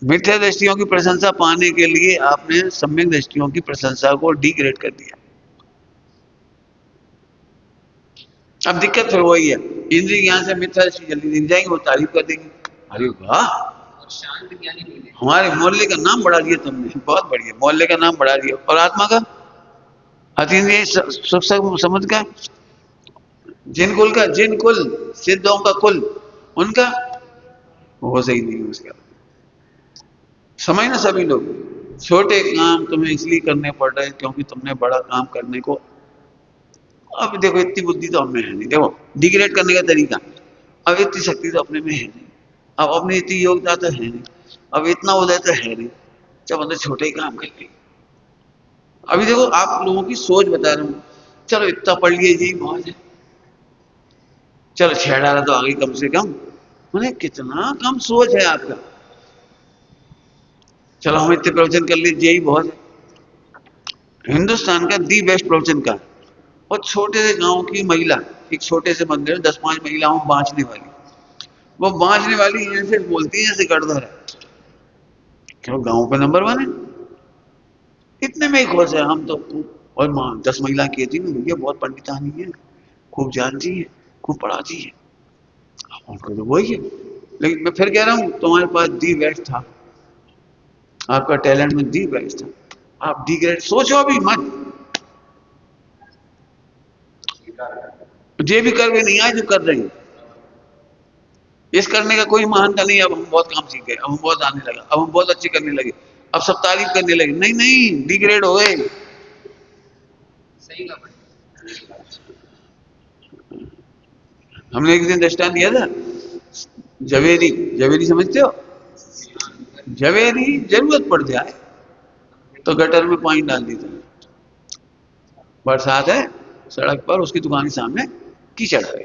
मिथ्या दृष्टियों की प्रशंसा पाने के लिए आपने सम्यक दृष्टियों की प्रशंसा को डिग्रेड कर दिया। अब दिक्कत फिर वही है, इंद्रिय ज्ञान से मिथ्या दृष्टि जल्दी दिख जाएंगे, वो तारीफ कर देंगे, अरे वाह हमारे मोहल्ले का नाम बढ़ा दिया तुमने, बहुत बढ़िया, मोहल्ले का नाम बढ़ा दिया। और आत्मा का, अतीन्द्रिय सुख समझ का, जिन कुल सिद्धों का कुल, उनका वो सही नहीं है उसका। समझ ना सभी लोग, छोटे काम तुम्हें इसलिए करने पड़ रहे हैं क्योंकि तुमने बड़ा काम करने को, अब देखो इतनी बुद्धि तो हमें है नहीं, देखो डिग्रेड करने का तरीका, अब इतनी शक्ति तो अपने में है नहीं, अब अपनी इतनी योग्यता तो है नहीं, अब इतना उदय तो है नहीं, जब अंदर छोटे ही काम कर लेंगे। ابھی دیکھو آپ لوگوں کی سوچ بتا رہا ہوں، چلو اتنا پڑھ لیے جی بہت ہے، چلو 6 18 تو آگے کم سے کم، کتنا کم سوچ ہے آپ کا. چلو ہم اتنے پروچن کر لیے یہی بہت ہے. ہندوستان کا دی بیسٹ پروچن کا، اور چھوٹے سے گاؤں کی مہیلا، ایک چھوٹے سے مندر 10 5 مہیلاؤں بانچنے والی، وہ بانچنے والی ایسے بولتی ہیں جیسے گڑدھر ہے کہ وہ گاؤں پہ نمبر 1 ہے. اتنے میں ہی خوش ہے ہم تو. اور 10 مہیلا کہتی ہیں بھیا بہت پنڈتانی ہے، خوب جانتی ہے، خوب پڑھاتی ہے. ان کو تو وہی ہے. لیکن میں پھر کہہ رہا ہوں تمہارے پاس دی بیسٹ تھا، آپ کا ٹیلنٹ میں دی بیسٹ تھا. آپ ڈی گریڈ سوچو بھی مت، یہ بھی کر کے نہیں آئے جو کر رہے ہیں. اس کرنے کا کوئی مہانتا نہیں. اب ہم بہت کام سیکھ گئے، اب ہم بہت آنے لگا، اب ہم بہت اچھے کرنے لگے، اب سب تعریف کرنے لگے. نہیں نہیں، ڈی گریڈ ہو گئے. صحیح کہا. ہم نے ایک دن دستان دیا تھا، جویری، جویری سمجھتے ہو؟ جویری ضرورت پڑ جائے تو گٹر میں پانی ڈال دیتے ہیں. برسات ہے، سڑک پر اس کی دکان کے سامنے کیچڑ ہے،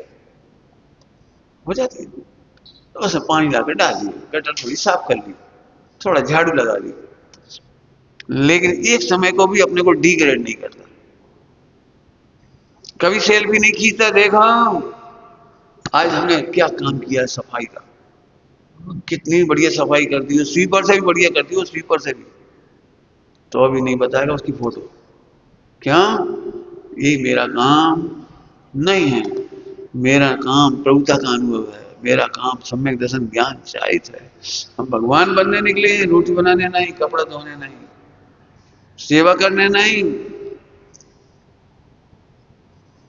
ہو جاتی ہے تو اسے پانی لا کے ڈال دیے، گٹر تھوڑی صاف کر لی، تھوڑا جھاڑو لگا دی. لیکن ایک سمے کو بھی اپنے کو ڈی گریڈ نہیں کرتا. کبھی سیلفی نہیں کھینچتا. دیکھا آج ہم نے کیا کام کیا ہے صفائی کا، کتنی بڑھیا صفائی کرتی ہے، سویپر سے بھی بڑھیا کرتی ہے، سویپر سے بھی. تو ابھی نہیں بتائے گا اس کی فوٹو. کیا یہ میرا کام نہیں ہے؟ میرا کام پربھوتا کا انبھو ہے، میرا کام سمیک درشن گیان چاہت ہے. ہم بھگوان بننے نکلے ہیں، روٹی بنانے نہیں، کپڑا دھونے نہیں، سیوا کرنے نہیں.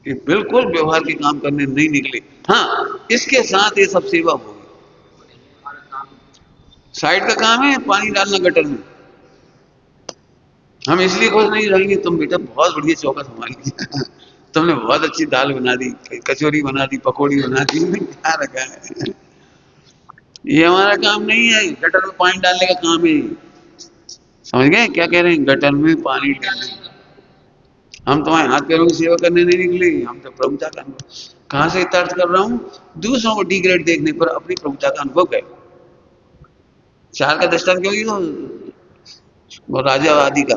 کہ بالکل ویوہار کے کام کرنے نہیں نکلے. ہاں اس کے ساتھ یہ سب سیوا ہوگی. سائڈ کا کام ہے پانی ڈالنا گٹر میں. ہم اس لیے خوش نہیں رہیں گے، تم بیٹا بہت بڑھیا چوکا سنبھال لیا، تم نے بہت اچھی دال بنا دی، کچوری بنا دی، پکوڑی بنا دی. کیا رکھا ہے؟ یہ ہمارا کام نہیں ہے. گٹر میں پانی ڈالنے کا کام ہے. سمجھ گئے کیا کہہ رہے ہیں؟ گٹر میں پانی ڈالنے. ہم تمہارے ہاتھ پیروں کی سیوا کرنے نہیں نکلے، ہم تو پربھوتا کا انبھو. کہاں سے طرز کر رہا ہوں؟ دوسروں کو ڈی گریڈ دیکھنے پر اپنی پربھوتا کا انبھو کرے. 4 کا دستان کیوں نہیں؟ وہ راجا وادی کا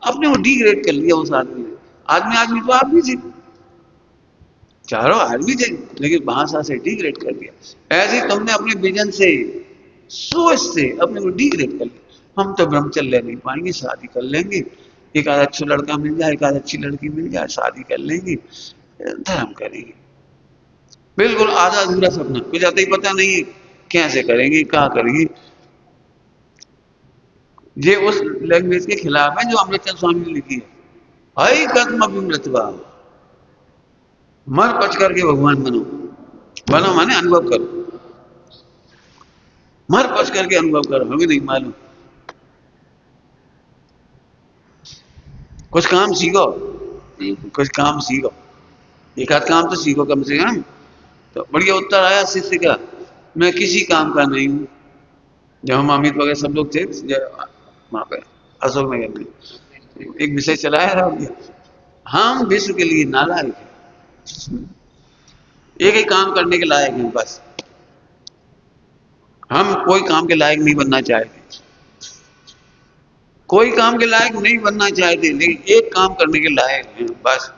اپنے وہ ڈی گریڈ کر لیا اس آدمی نے. آدمی تو آپ بھی تھے، چاروں آدمی تھے، لیکن بھاشا سے ڈی گریڈ کر دیا. ایسے تم نے اپنے ویژن سے، سوچ سے اپنے کو ڈی گریڈ کر لیا. ہم تو برہمچریہ نہیں پائیں گے، شادی کر لیں گے، ایک آدھ اچھا لڑکا مل جائے، ایک آدھ اچھی لڑکی مل جائے، شادی کر لیں گے، دھرم کریں گے. بالکل آدھا ادھورا سپنا، کچھ آتا ہی پتہ نہیں ہے کیسے کریں گے، کہاں کریں گے. یہ اس لینگویج کے خلاف ہے جو امرت چند سوامی نے لکھی ہے. ہائی کتم ابھیمرتوا، مر پچ کر کے بھگوان بنو. بنو مانے انبھو کرو، مر پچ کر کے انبھو کرو. ہمیں نہیں معلوم، کچھ کام سیکھو، کچھ کام سیکھو، ایک آدھ کام تو سیکھو کم سے کم. تو بڑھیا اتر آیا شیشیہ کا، میں کسی کام کا نہیں ہوں. جب ہم امت وغیرہ سب لوگ تھے وہاں پہ اشوک نگر میں، ایک وشے چلایا تھا، ہم وشو کے لیے نالائق ہیں، ایک ہی کام کرنے کے لائق ہیں بس. ہم کوئی کام کے لائق نہیں بننا چاہتے، کوئی کام کے لائق نہیں بننا چاہتے، لیکن ایک کام کرنے کے لائق ہیں بس.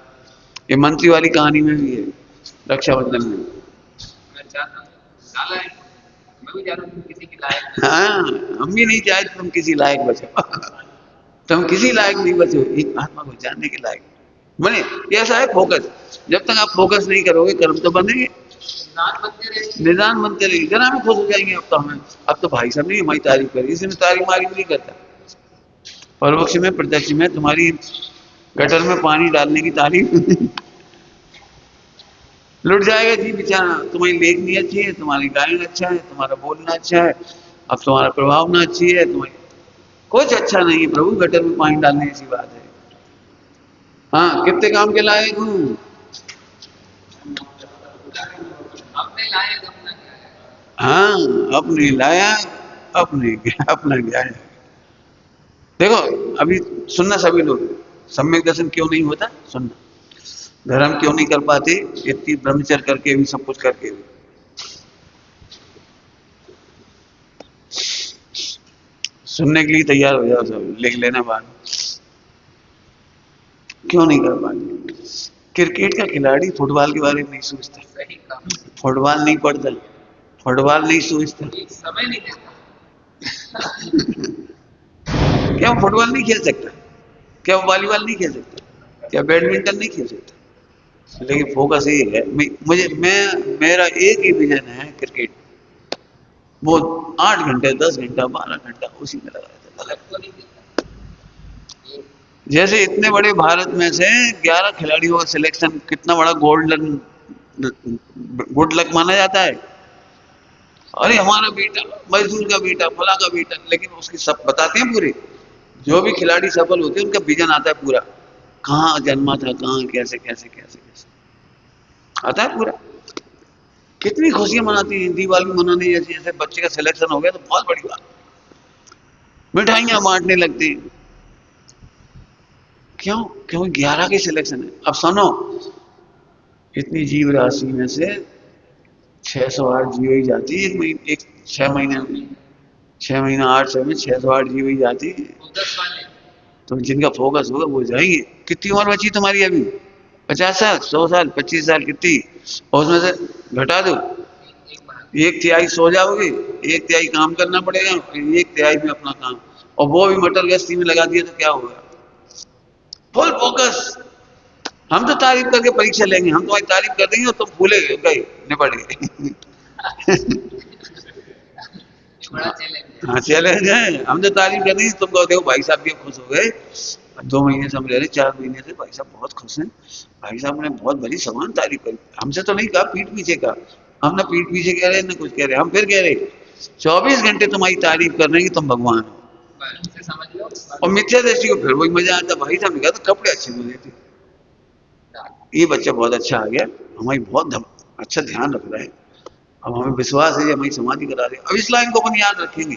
یہ منتری والی کہانی میں بھی ہے، رکشا بندھن میں. ہاں ہم بھی نہیں چاہتے تم کسی لائق بچو، تم کسی لائق نہیں بچو، ایک آتما کو جاننے کے لائق بنے. ایسا ہے فوکس، جب تک آپ فوکس نہیں کرو گے کرم تو بنے گے، نظام بنتے رہے گی. ذرا ہم خوش ہو جائیں گے. اب تو بھائی صاحب نہیں ہماری تعریف کری، اس نے تعریف ماری نہیں کرتا. پروکش میں پرتکش میں تمہاری گٹر میں پانی ڈالنے کی تعریف لٹ جائے گا جی بیچارہ. تمہاری لیکھنی اچھی ہے، تمہاری گائن اچھا ہے، تمہارا بولنا اچھا ہے، اب تمہارا پربھاونا اچھی ہے، تمہاری کچھ اچھا نہیں ہے پربھو. گٹر میں پانی ڈالنے ایسی بات ہے. ہاں کتنے کام کے لائق ہوں؟ ہاں اپنی لایا، اپنا گیا ہے. دیکھو ابھی سننا سبھی لوگ، सम्यक दर्शन क्यों नहीं होता? सुनना। धर्म क्यों नहीं कर पाते? इतनी ब्रह्मचर्य करके भी, सब कुछ करके भी। सुनने के लिए तैयार हो जाओ सब, लिख लेना बाद। क्यों नहीं कर पाते? क्रिकेट का खिलाड़ी फुटबॉल के बारे में नहीं सोचता, फुटबॉल नहीं पढ़ता, फुटबॉल नहीं सोचता, समय नहीं देता। क्या वो फुटबॉल नहीं खेल सकता? क्या वो वॉलीबॉल नहीं खेल सकता? क्या बैडमिंटन नहीं खेल सकता? लेकिन फोकस ये है, मेरा एक ही विजन है क्रिकेट, वो 8 घंटे 10 घंटा 12 घंटा उसी में लगा रहता है। जैसे इतने बड़े भारत में से 11 खिलाड़ियों का सिलेक्शन कितना बड़ा गोल्डन गुड लक माना जाता है। अरे हमारा बेटा, मजदूर का बेटा, फला का बेटा, लेकिन उसकी सब बताते हैं पूरे। जो भी खिलाड़ी सफल होते हैं उनका विजन आता है पूरा, कहाँ जन्मा था, कहाँ कैसे कैसे कैसे कैसे आता है पूरा। कितनी खुशियां मनाती हैं, दिवाली मनाने जैसे, जैसे बच्चे का सिलेक्शन हो गया तो बहुत बड़ी बात, मिठाइयां बांटने लगती। क्यों? क्यों? 11 के सिलेक्शन है। अब सुनो, इतनी जीव राशि में से 608 जीव ही जाती है एक महीने, एक 6 महीने में, 6 महीना 8 में 608 जीव ही जाती है। तो जिनका फोकस होगा वो जाएंगे। कितनी उम्र बची तुम्हारी अभी? 50 साल, 100 साल, 25 साल, कितनी? और उसमें से घटा दो, 1/3 सो जाओगे, 1/3 काम करना पड़ेगा, फिर 1/3 में अपना काम, और वो भी मटर गश्ती में लगा दिया तो क्या होगा? Full focus. हम तो तारीफ करके परीक्षा लेंगे, हम तुम्हारी तारीफ कर देंगे और तुम भूले गए, निपट गए। हाँ चैलेंज है, हम तो तारीफ कर देंगे, तुम कहो देखो भाई साहब भी खुश हो गए, 2 महीने से हम ले रहे, 4 महीने से भाई साहब बहुत खुश हैं, भाई साहब ने बहुत बड़ी समान तारीफ करी, हमसे तो नहीं कहा, पीठ पीछे का। हम ना पीठ पीछे कह रहे हैं ना कुछ कह रहे, हम फिर कह रहे 24 घंटे तुम्हारी तारीफ कर रहे हैं कि तुम भगवान हो। और मिथ्या दृष्टि को फिर वही मजा आता, भाई साहब ने कहा तो कपड़े अच्छे मिले थे, ये बच्चा बहुत अच्छा आ गया, हमारी बहुत अच्छा ध्यान रख रहा है, अब हमें विश्वास है कि हमारी समाधि करा रहे। अब इस लाइन को अपन याद रखेंगे,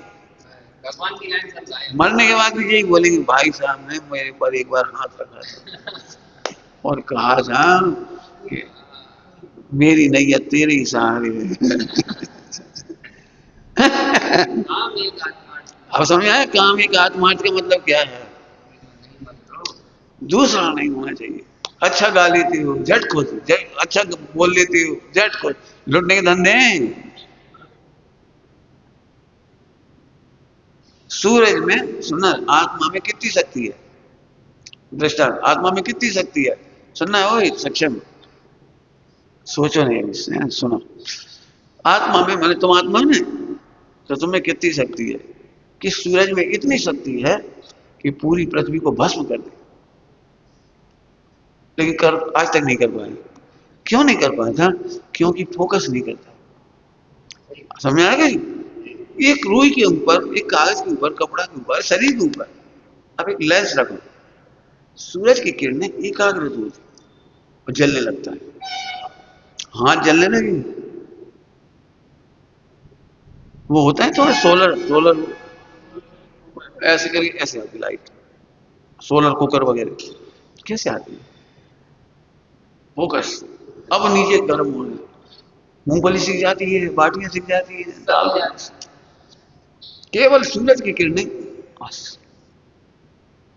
भगवान की लाइन मरने के बाद भी यही बोलेंगे, भाई साहब ने मेरे पर एक बार हाथ रखा था और कहा था कि मेरी नैया तेरे ही सहारे है। अब समझ आया काम एक आत्मार्थ का मतलब क्या है? दूसरा नहीं होना चाहिए। अच्छा गा लेते हो झट खुश, अच्छा बोल लेते हो झट खुश, लुटने के धंधे हैं। सूरज में सुनना, आत्मा में कितनी शक्ति है? दृष्टांत, आत्मा में कितनी शक्ति है? सुनना है, वो सक्षम सोचो नहीं इससे, सुनो। आत्मा में, मैंने तुम आत्मा में, तो तुम्हें कितनी शक्ति है कि सूरज में इतनी शक्ति है कि पूरी पृथ्वी को भस्म कर दे, लेकिन कर आज तक नहीं कर पाए। क्यों नहीं कर पाया था? क्योंकि फोकस नहीं करता। समझ आ गई? एक रुई के ऊपर, एक कागज के ऊपर, कपड़ा के ऊपर, शरीर के ऊपर अब एक लेंस रखो, सूरज की किरणें एकाग्रत होती और जलने लगता है, हाथ जलने लगे, वो होता है थोड़ा सोलर सोलर ऐसे करके ऐसे आती लाइट, सोलर कुकर वगैरह कैसे आती है? फोकस। अब नीचे गर्म हो रहा है, मूंगफली सीख जाती है, बाटियां सीख जाती है, दाल केवल सूरज की किरणें बस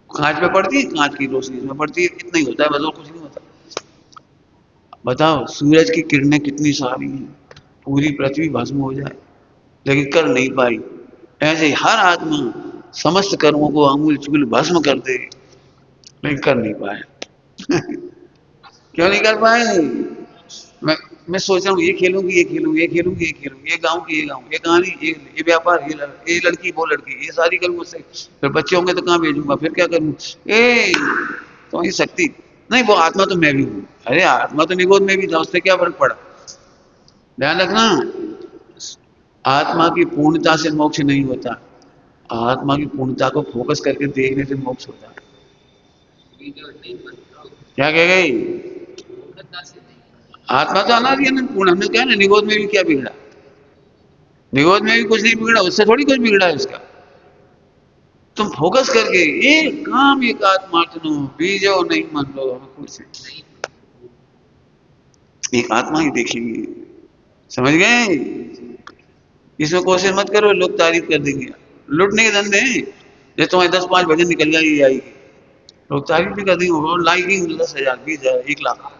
कांच पे पड़ती है, कांच की रोशनी में पड़ती है, इतना ही होता है बस, और कुछ नहीं होता। बताओ सूरज की किरणें कितनी सारी हैं, पूरी पृथ्वी भस्म हो जाए लेकिन कर नहीं पाई। ऐसे ही हर आत्मा समस्त कर्मों को आमूल चूल भस्म कर दे लेकिन कर नहीं पाए। क्यों नहीं कर पाए? मैं मैं सोच रहा हूँ ये खेलूंगी, ये खेलूंगी, ये खेलूंगी, ये खेलूंगी, ये गाँव की, ये गाँव, ये कहानी, ये व्यापार, ये लड़की, वो लड़की, ये सारी करूँ मुझसे, फिर बच्चे होंगे तो कहाँ भेजूंगा, फिर क्या करूँ? तो ये शक्ति नहीं, वो आत्मा तो मैं भी हूँ। अरे आत्मा तो निगोद में भी था, उससे क्या फर्क पड़ा? ध्यान रखना, आत्मा की पूर्णता से मोक्ष नहीं होता, आत्मा की पूर्णता को फोकस करके देखने से मोक्ष होता है। क्या कह गई? आत्मा तो अनादि अनंत पूर्ण, हमने कहा ना निगोद में भी क्या बिगड़ा? निगोद में भी कुछ नहीं बिगड़ा, उससे थोड़ी कुछ बिगड़ा है उसका। तुम फोकस करके एक काम एक आत्मार्थ नो बीजो नहीं मान लो हमें कुछ नहीं, एक आत्मा ही देखेंगे। समझ गए? इसमें कोशिश मत करो लोग तारीफ कर देंगे। लुटने के धंधे हैं। जैसे तुम्हारे 10-5 भजन निकल जाएगी आएगी, लोग तारीफ भी कर देंगे, और लाइकिंग 10,000 20,000 1 लाख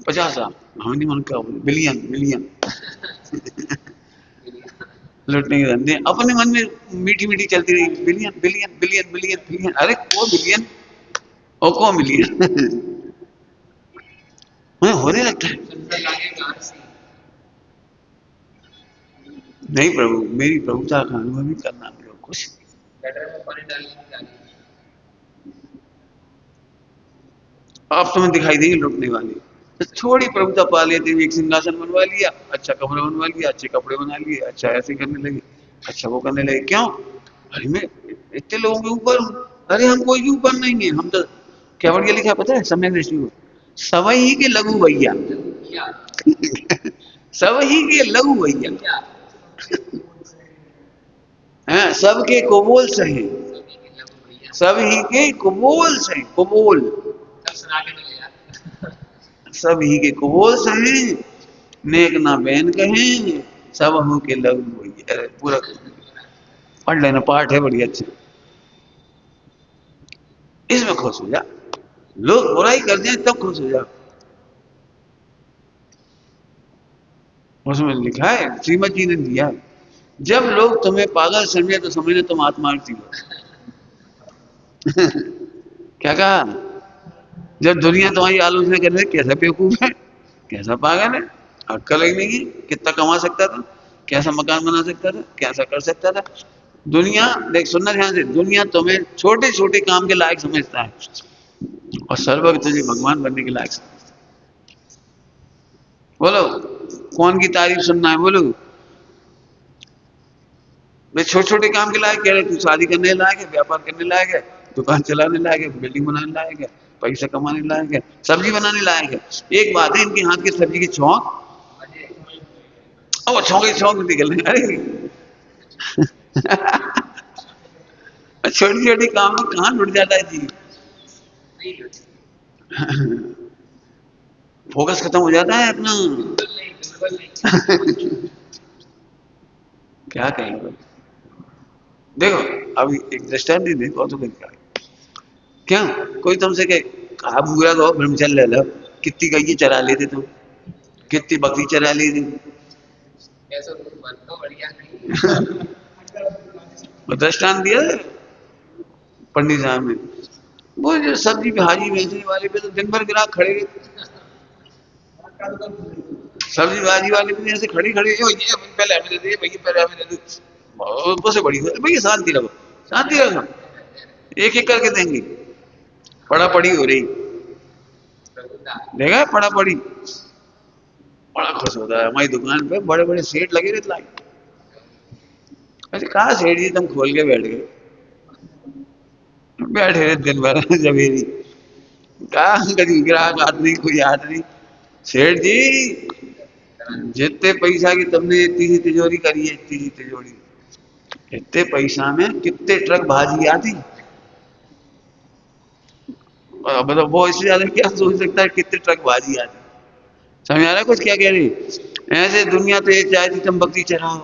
50,000, हाँ नहीं मन क्या बोले बिलियन बिलियन। लुटने के धंधे अपने मन में मीठी मीठी चलती रही, billion billion billion billion billion, अरे को बिलियन और को मिलियन। होने लगता है। नहीं प्रभु, मेरी प्रभुता का अनुभव भी करना मेरे को कुछ आप तुम्हें दिखाई देगी लुटने वाली। तो थोड़ी प्रभुता पा लेते, एक सिंहासन बनवा लिया, अच्छा कमरा बनवा लिया, अच्छे कपड़े बना लिए, अच्छा ऐसे करने लगे, अच्छा वो करने लगे। क्यों? अरे मैं इतने लोगों के ऊपर हूँ। अरे हम कोई के ऊपर नहीं है, हम तो क्या बढ़िया लिखा पता है सम्यक दृष्टि को, सब ही के लघु भैया। सब ही के लघु भैया, हाँ सबके कुबोल सही, सब ही के कुबोल सही, कुबोल सब ही के कुबोल सही, नेक ना बैन कहें, सब हूँ के लघु भैया। अरे पूरा पढ़ लेना, पाठ है बढ़िया अच्छा। इसमें खुश हो जा, लोग बुराई कर जाए तब खुश हो जा। उसमें लिखा है, श्रीमद जी ने दिया है, जब लोग तुम्हें पागल समझे तो समझे तुम आत्मार्थी हो। क्या कहा? जब दुनिया तुम्हारी आलोचना कर रही कैसा बेवकूफ है, कैसा पागल है, अक्ल ही नहीं, कितना कमा सकता था, कैसा मकान बना सकता था, कैसा कर सकता था। दुनिया देख, सुनना ध्यान से, दुनिया तुम्हें छोटे छोटे काम के लायक समझता है और सर्वज्ञ तुझे भगवान बनने के लायक समझता है। बोलो कौन की तारीफ सुनना है? बोलो मैं छोटे छोटे काम के लायक कह रहे, तू शादी करने लायक है, व्यापार करने लायक है, दुकान चलाने लायक है, बिल्डिंग बनाने लायक है, पैसा कमाने लायक है, सब्जी बनाने लायक है। एक बात है, इनके हाथ की सब्जी की छौंक, और छौंक की छौंक निकल रही, अरे छोटी छोटी काम में कहाँ लुट जाता है जी। फोकस खत्म हो जाता है अपना। क्या कहेंगे? देखो अभी एक दृष्टांत देखो तो क्या, क्या कोई तुमसे कहे कहा बुरा दो ब्रह्मचर्य ले लो, कितनी गई चरा लेते तुम, कितनी बकरी चरा लेते। वो दृष्टांत दिया पंडित साहब ने, वो जो सब्जी भाजी बेचने वाले पे तो दिन भर ग्राहक खड़े रहते, सब्जी भाजी वाले पे ऐसे खड़े खड़े, ये पहले हमें दे दे भैया, पहले हमें दे दे, ऊपर से बड़ी भैया शांति रखो, शांति रखो, एक एक करके देंगे। पड़ा पड़ी हो रही, देखा पड़ा पड़ी, बड़ा खुश होता है। हमारी दुकान पे बड़े बड़े सेठ लगे रहते लाइन। अरे कहा सेठ जी तुम खोल के बैठ गए, बैठे रहे दिन भर जबेरी, कहा कभी ग्राहक आते नहीं, कोई आते नहीं। सेठ जी जितने पैसा की तुमने इतनी सी तिजोरी करी है, इतनी सी तिजोरी, इतने पैसा में कितने ट्रक भाजी आती, मतलब वो इससे ज्यादा क्या सोच सकता है, कितने ट्रक भाजी आती। समझ आ रहा है कुछ क्या कह रही? ऐसे दुनिया तो ये चाहती तुम बकरी चराओ,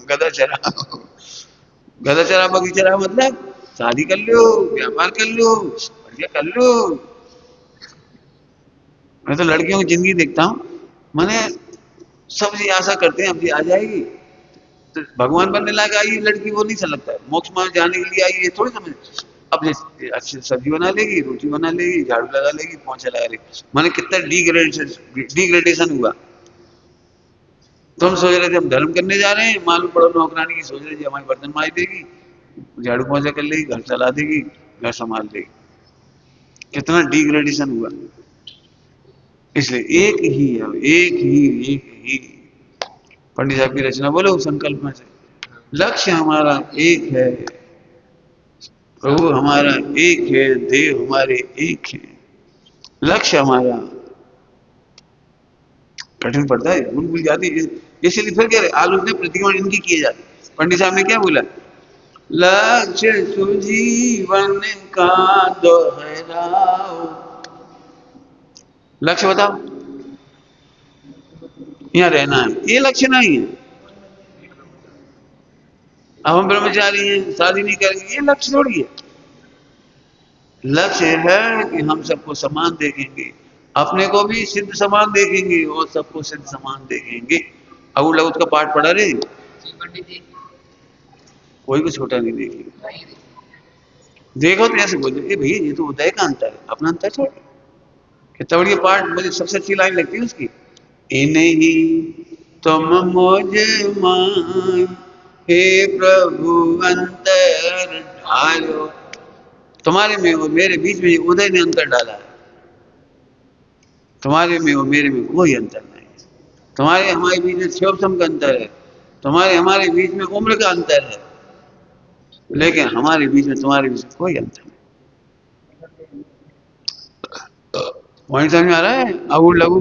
गधा चराओ, गधा चरा बकरी चरा, मतलब शादी कर लो, व्यापार कर लो, बढ़िया कर लो। मैं तो लड़कियों की जिंदगी देखता हूँ, मैंने सब ये आशा करते हैं अब ये आ जाएगी तो भगवान बनने लायक आई है लड़की, वो नहीं समझ लगता है, मोक्ष में जाने के लिए आई है थोड़ी समझ। अब जैसे अच्छी सब्जी बना लेगी, रोटी बना लेगी, झाड़ू लगा लेगी, पोंछा लगा लेगी, मैंने कितना डिग्रेडेशन हुआ। तुम सोच रहे थे हम धर्म करने जा रहे हैं, मालूम पड़ो नौकरानी की सोच रहे थे हमारी बर्तन माज देगी, झाड़ू पोंछा कर लेगी, घर चला देगी, घर संभाल देगी, कितना डिग्रेडेशन हुआ। इसलिए एक ही है, एक ही पंडित साहब की रचना बोलो संकल्प में से, लक्ष्य हमारा एक है, प्रभु हमारा एक है, देव हमारे एक है, लक्ष्य हमारा। कठिन पड़ता है, भूल भूल जाती है, इसलिए फिर कह रहे आलोचना प्रतिक्रमण इनकी किए जाते। पंडित साहब ने क्या बोला, लक्ष्य सुजीवन का दोहराओ। लक्ष्य बताओ, यहाँ रहना है, ये लक्ष्य नहीं है। अब हम ब्रह्मचारी हैं, शादी नहीं करेंगे, ये लक्ष्य थोड़ी है। लक्ष्य है कि हम सबको समान देखेंगे, अपने को भी सिद्ध समान देखेंगे और सबको सिद्ध समान देखेंगे। अब लघु का पाठ पढ़ा रहे, कोई भी छोटा नहीं देखेगा। देखो तो ऐसे बोलते कि भैया ये तो उदय का अंतर है, अपना अंतर छोड़। कितना बढ़िया पाठ, मुझे सबसे अच्छी लाइन लगती है उसकी, इन्हीं तुम मुझे मान हे प्रभु अंतर ढालो। तुम्हारे में और मेरे बीच में उदय ने अंतर डाला है, तुम्हारे में और मेरे में कोई अंतर नहीं। तुम्हारे हमारे बीच में शिवसम का अंतर है, तुम्हारे हमारे बीच में उम्र का अंतर है, लेकिन हमारे बीच में तुम्हारे बीच में कोई अंतर नहीं। पॉइंट समझ में आ रहा है? अगुण लघु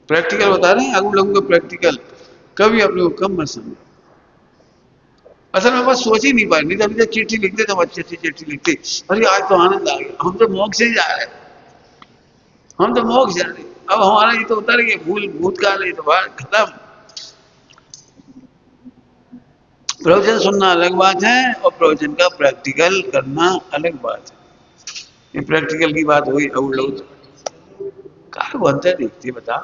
प्रैक्टिकल बता रहे हैं, अगुण लघु का प्रैक्टिकल। कभी अपने को कम मत समझो। असल में बस सोच ही नहीं पाए, नहीं तो अभी तक चिट्ठी लिखते तो अच्छी अच्छी चिट्ठी लिखते, अरे आज तो आनंद आ गया, हम तो मोक्ष से जा रहे हैं, हम तो मोक्ष जा रहे हैं। अब हमारा ये तो उतर गया, भूतकाल है तो बात खत्म। प्रवचन सुनना अलग बात है और प्रवचन का प्रैक्टिकल करना अलग बात है। ये प्रैक्टिकल की बात हुई। अब लोग क्या अंतर देखते बता,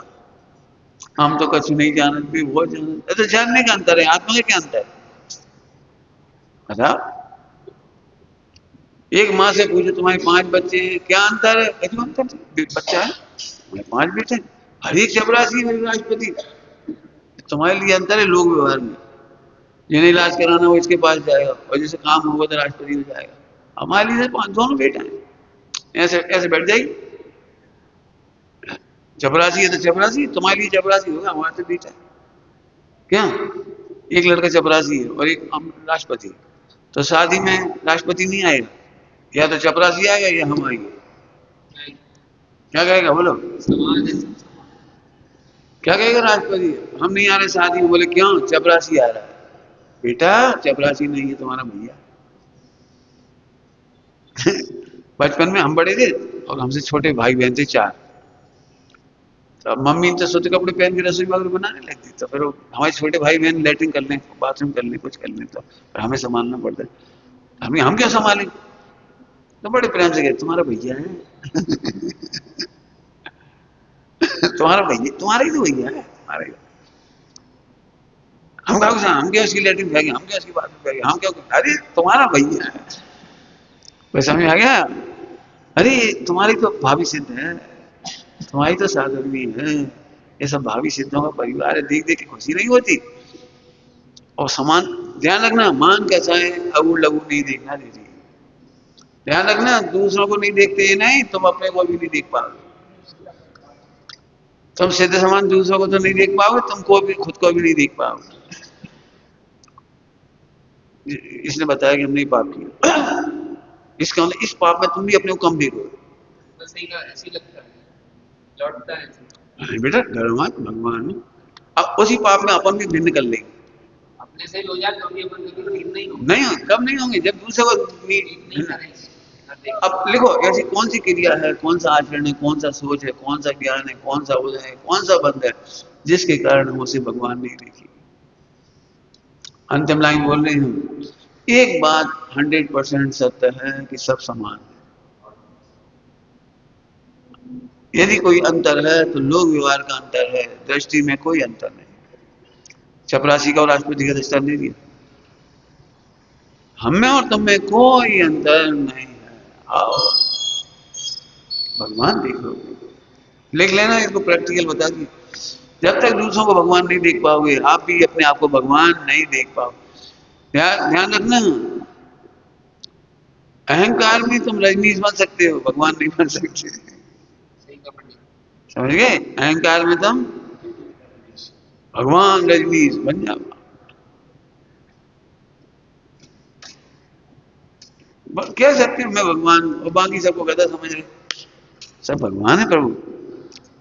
हम तो कछु नहीं जानते, वो जानते, तो जानने का अंतर है, आत्मा का क्या अंतर है बता। एक माँ से पूछो तुम्हारे 5 बच्चे हैं, क्या अंतर है? कछु अंतर नहीं, बच्चा है, तुम्हारे 5 बेटे, हर एक चपरासी है राष्ट्रपति। तुम्हारे लिए अंतर है लोक व्यवहार में, जिन्हें इलाज कराना हो इसके पास जाएगा, और जैसे काम होगा तो राष्ट्रपति हो जाएगा। हमारे लिए दोनों बेटा है, ऐसे ऐसे बैठ जाएगी। चपरासी है तो चपरासी, तुम्हारे लिए चपरासी होगा, हमारे तो बेटा है। क्या एक लड़का चपरासी है और एक राष्ट्रपति है, तो शादी में राष्ट्रपति नहीं आएगा, या तो चपरासी आएगा या हम आएंगे। क्या कहेगा बोलो? क्या कहेगा राष्ट्रपति? हम नहीं आ रहे शादी में। बोले क्यों? चपरासी आ रहा है। बेटा चपरासी नहीं है तुम्हारा भैया। बचपन में हम बड़े थे और हमसे छोटे भाई बहन थे 4, तो अब मम्मी तो सूते कपड़े पहन के रसोई वगैरह बनाने लगती, तो फिर हमारे छोटे भाई बहन लैट्रिन कर लें, बाथरूम कर लें, कुछ कर लें, तो हमें संभालना पड़ता है। हम क्या संभालें? तो बड़े प्रेम से कहते तुम्हारा भैया है। तुम्हारा भैया, तुम्हारा ही तो भैया है, तुम्हारा ही। हम क्या उसकी लैट्रिन फेंके, हम क्या उसकी बाथरूम फेंके, हम क्या, अरे तुम्हारा भैया है। वैसे समझ आ गया? अरे तुम्हारी तो भाभी सिद्ध है, तुम्हारी तो साधर्मी है, ये सब भावी सिद्धों का परिवार है, देख देख के खुशी नहीं होती। और समान ध्यान रखना, मान कैसा है, अगुण लघु नहीं देखना दीजिए। ध्यान रखना, दूसरों को नहीं देखते ये नहीं, तुम अपने को भी नहीं देख पाओगे। तुम सिद्ध समान दूसरों को तो नहीं देख पाओगे, तुमको भी खुद को भी नहीं देख पाओगे। इसने बताया कि हमने पाप किया, इसका मतलब इस पाप में तुम भी अपने को कम देखो। बेटा डरो मत, भगवान अब उसी पाप में अपन भी भिन्न कर लेंगे। अपने से हो जाए तो भी अपन नहीं, कब नहीं होंगे जब दूसरे को। अब लिखो ऐसी कौन सी क्रिया है, कौन सा आचरण है, कौन सा सोच है, कौन सा ज्ञान है, कौन सा उदय है, कौन सा बंध है, जिसके कारण हम उसे भगवान नहीं देखी। अंतिम लाइन बोल रहे हैं, एक बात 100% सत्य है कि सब समान है। यदि कोई अंतर है तो लोक व्यवहार का अंतर है, दृष्टि में कोई अंतर नहीं। चपरासी का और राष्ट्रपति का रिश्ता नहीं दिया, हम में और तुम में कोई अंतर नहीं है। आओ भगवान देख लो, लिख लेना, इसको प्रैक्टिकल बता दी। जब तक दूसरों को भगवान नहीं देख पाओगे, आप भी अपने आप को भगवान नहीं देख पाओगे। ध्यान रखना, अहंकार में तुम रजनीश बन सकते हो, भगवान नहीं बन सकते। समझ गए? अहंकार में तुम भगवान रजनीश बन जाओ। कह सकते हो मैं भगवान, और बाकी सबको गधा समझ रहे, सब भगवान है प्रभु।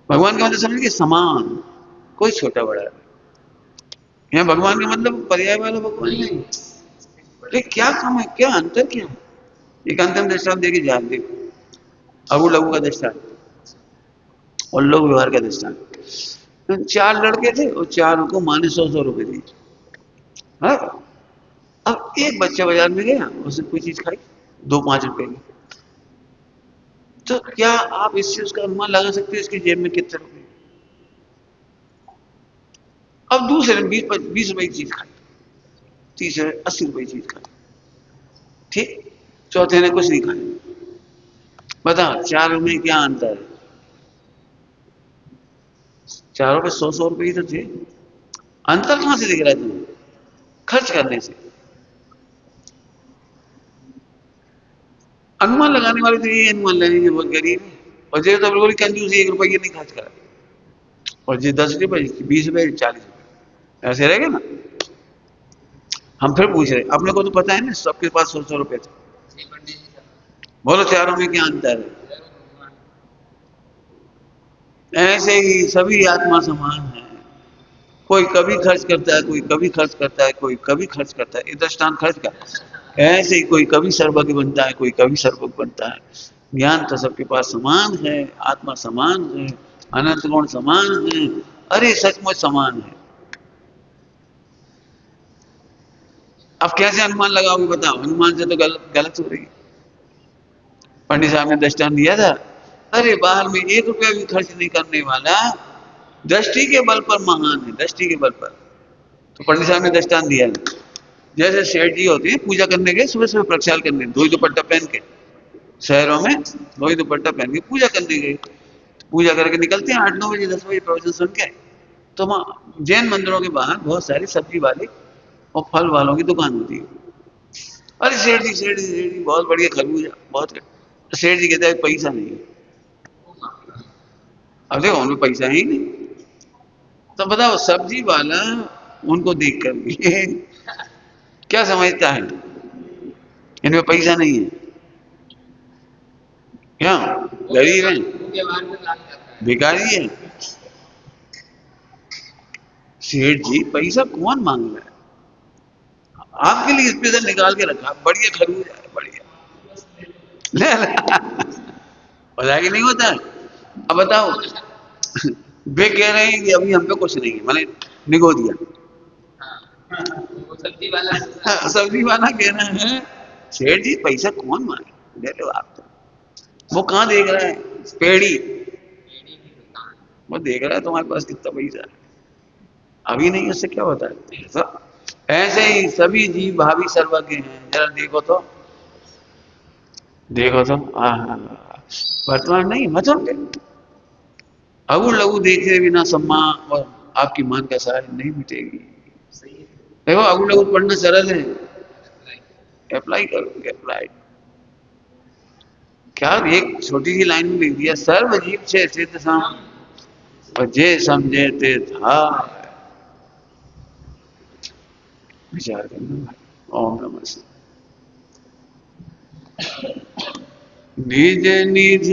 भगवान का मतलब समझ के समान, कोई छोटा बड़ा। यहाँ भगवान का मतलब पर्याय वाला भगवान नहीं, अरे क्या कम है, क्या अंतर क्या है? एक अंतिम दृष्टांत देखिए, ध्यान देखो, अबू लघु का दृष्टांत और लोक व्यवहार का दृष्टांत। चार लड़के थे और चारों को माँ ने 100-100 रुपए दिए। हाँ? अब एक बच्चा बाजार में गया, उसने कोई चीज खाई 2-5 रुपए की, तो क्या आप इससे उसका अनुमान लगा सकते हो इसकी जेब में कितने रुपए? अब दूसरे ने 20-20 रुपए की चीज खाई, तीसरे 80 रुपए की चीज खाई, ठीक, चौथे ने कुछ नहीं खाया। बताओ चारों में क्या अंतर है? चारों पे 100-100 रुपए ही तो थे। अंतर कहां से दिख रहा है तुम्हें? खर्च करने से। अनुमान लगाने वाले तो यही अनुमान लगाएंगे बहुत गरीब है, और जो तो बिल्कुल कंजूस 1 रुपये नहीं खर्च करा, और जो 10 रुपए 20 रुपए 40 रुपए ऐसे रहेगा ना। हम फिर पूछ रहे, अपने को तो पता है ना सबके पास 100-100 रुपए थे। बोलो चारों में क्या अंतर है? ऐसे ही सभी आत्मा समान है, कोई कभी खर्च करता है, कोई कभी खर्च करता है, कोई कभी खर्च करता है। ये दृष्टांत खर्च का, ऐसे ही कोई कभी सर्वज्ञ बनता है, कोई कभी सर्वज्ञ बनता है। ज्ञान तो सबके पास समान है, आत्मा समान है, अनंत गुण समान है। अरे सचमुच समान है। अब कैसे अनुमान लगाओगे बताओ? अनुमान से तो गलत गलत हो रही है। पंडित साहब ने दृष्टांत दिया था, अरे बाहर में 1 रुपया भी खर्च नहीं करने वाला दृष्टि के बल पर महान है, दृष्टि के बल पर। तो पंडित साहब ने दृष्टांत दिया है, जैसे सेठ जी होते हैं पूजा करने के, सुबह सुबह प्रक्षाल करने, धोई दुपट्टा पहन के शहरों में, धोई दुपट्टा पहन के पूजा करने गए। पूजा करके निकलते हैं 8-9 बजे 10 बजे प्रवचन सुन के, तो वहाँ जैन मंदिरों के बाहर बहुत सारी सब्जी वाले और फल वालों की दुकान होती है। अरे सेठ जी, सेठ जी, सेठ जी, बहुत बढ़िया खरबूजा, बहुत। सेठ जी कहते हैं पैसा नहीं है। अब देखो उनमें पैसा है ही नहीं, तो बताओ सब्जी वाला उनको देख कर क्या समझता है? इनमें पैसा नहीं है, क्या गरीब है, भिखारी है। सेठ जी पैसा कौन मांग रहा है? आपके लिए स्पेशल निकाल के रखा, बढ़िया खरबूजा है, बढ़िया ले होता है कि नहीं होता है? अब बताओ, वे कह रहे हैं कि अभी हम पे कुछ नहीं है, मैंने निगो दिया। सब्जी वाला कह रहा है सेठ जी पैसा कौन मांगे, ले लो आप तो। वो कहाँ देख रहा है? पेड़ी, वो देख रहा है तुम्हारे पास कितना पैसा है, अभी नहीं, उससे क्या होता है? तो ऐसे ही सभी जीव भावी सर्वज्ञ हैं। जरा देखो तो, देखो तो, वर्तमान नहीं मतलब अगु लघु देखे बिना सम्मा और आपकी मान का सार नहीं मिटेगी। देखो अगु लघु पढ़ना सरल है, अप्लाई करोगे, अप्लाई। क्या एक छोटी सी लाइन में लिख दिया, सर्व जीव से सिद्ध सम और जे समझे ते था। विचार करना भाई। ओम नमः शिवाय। निज निधि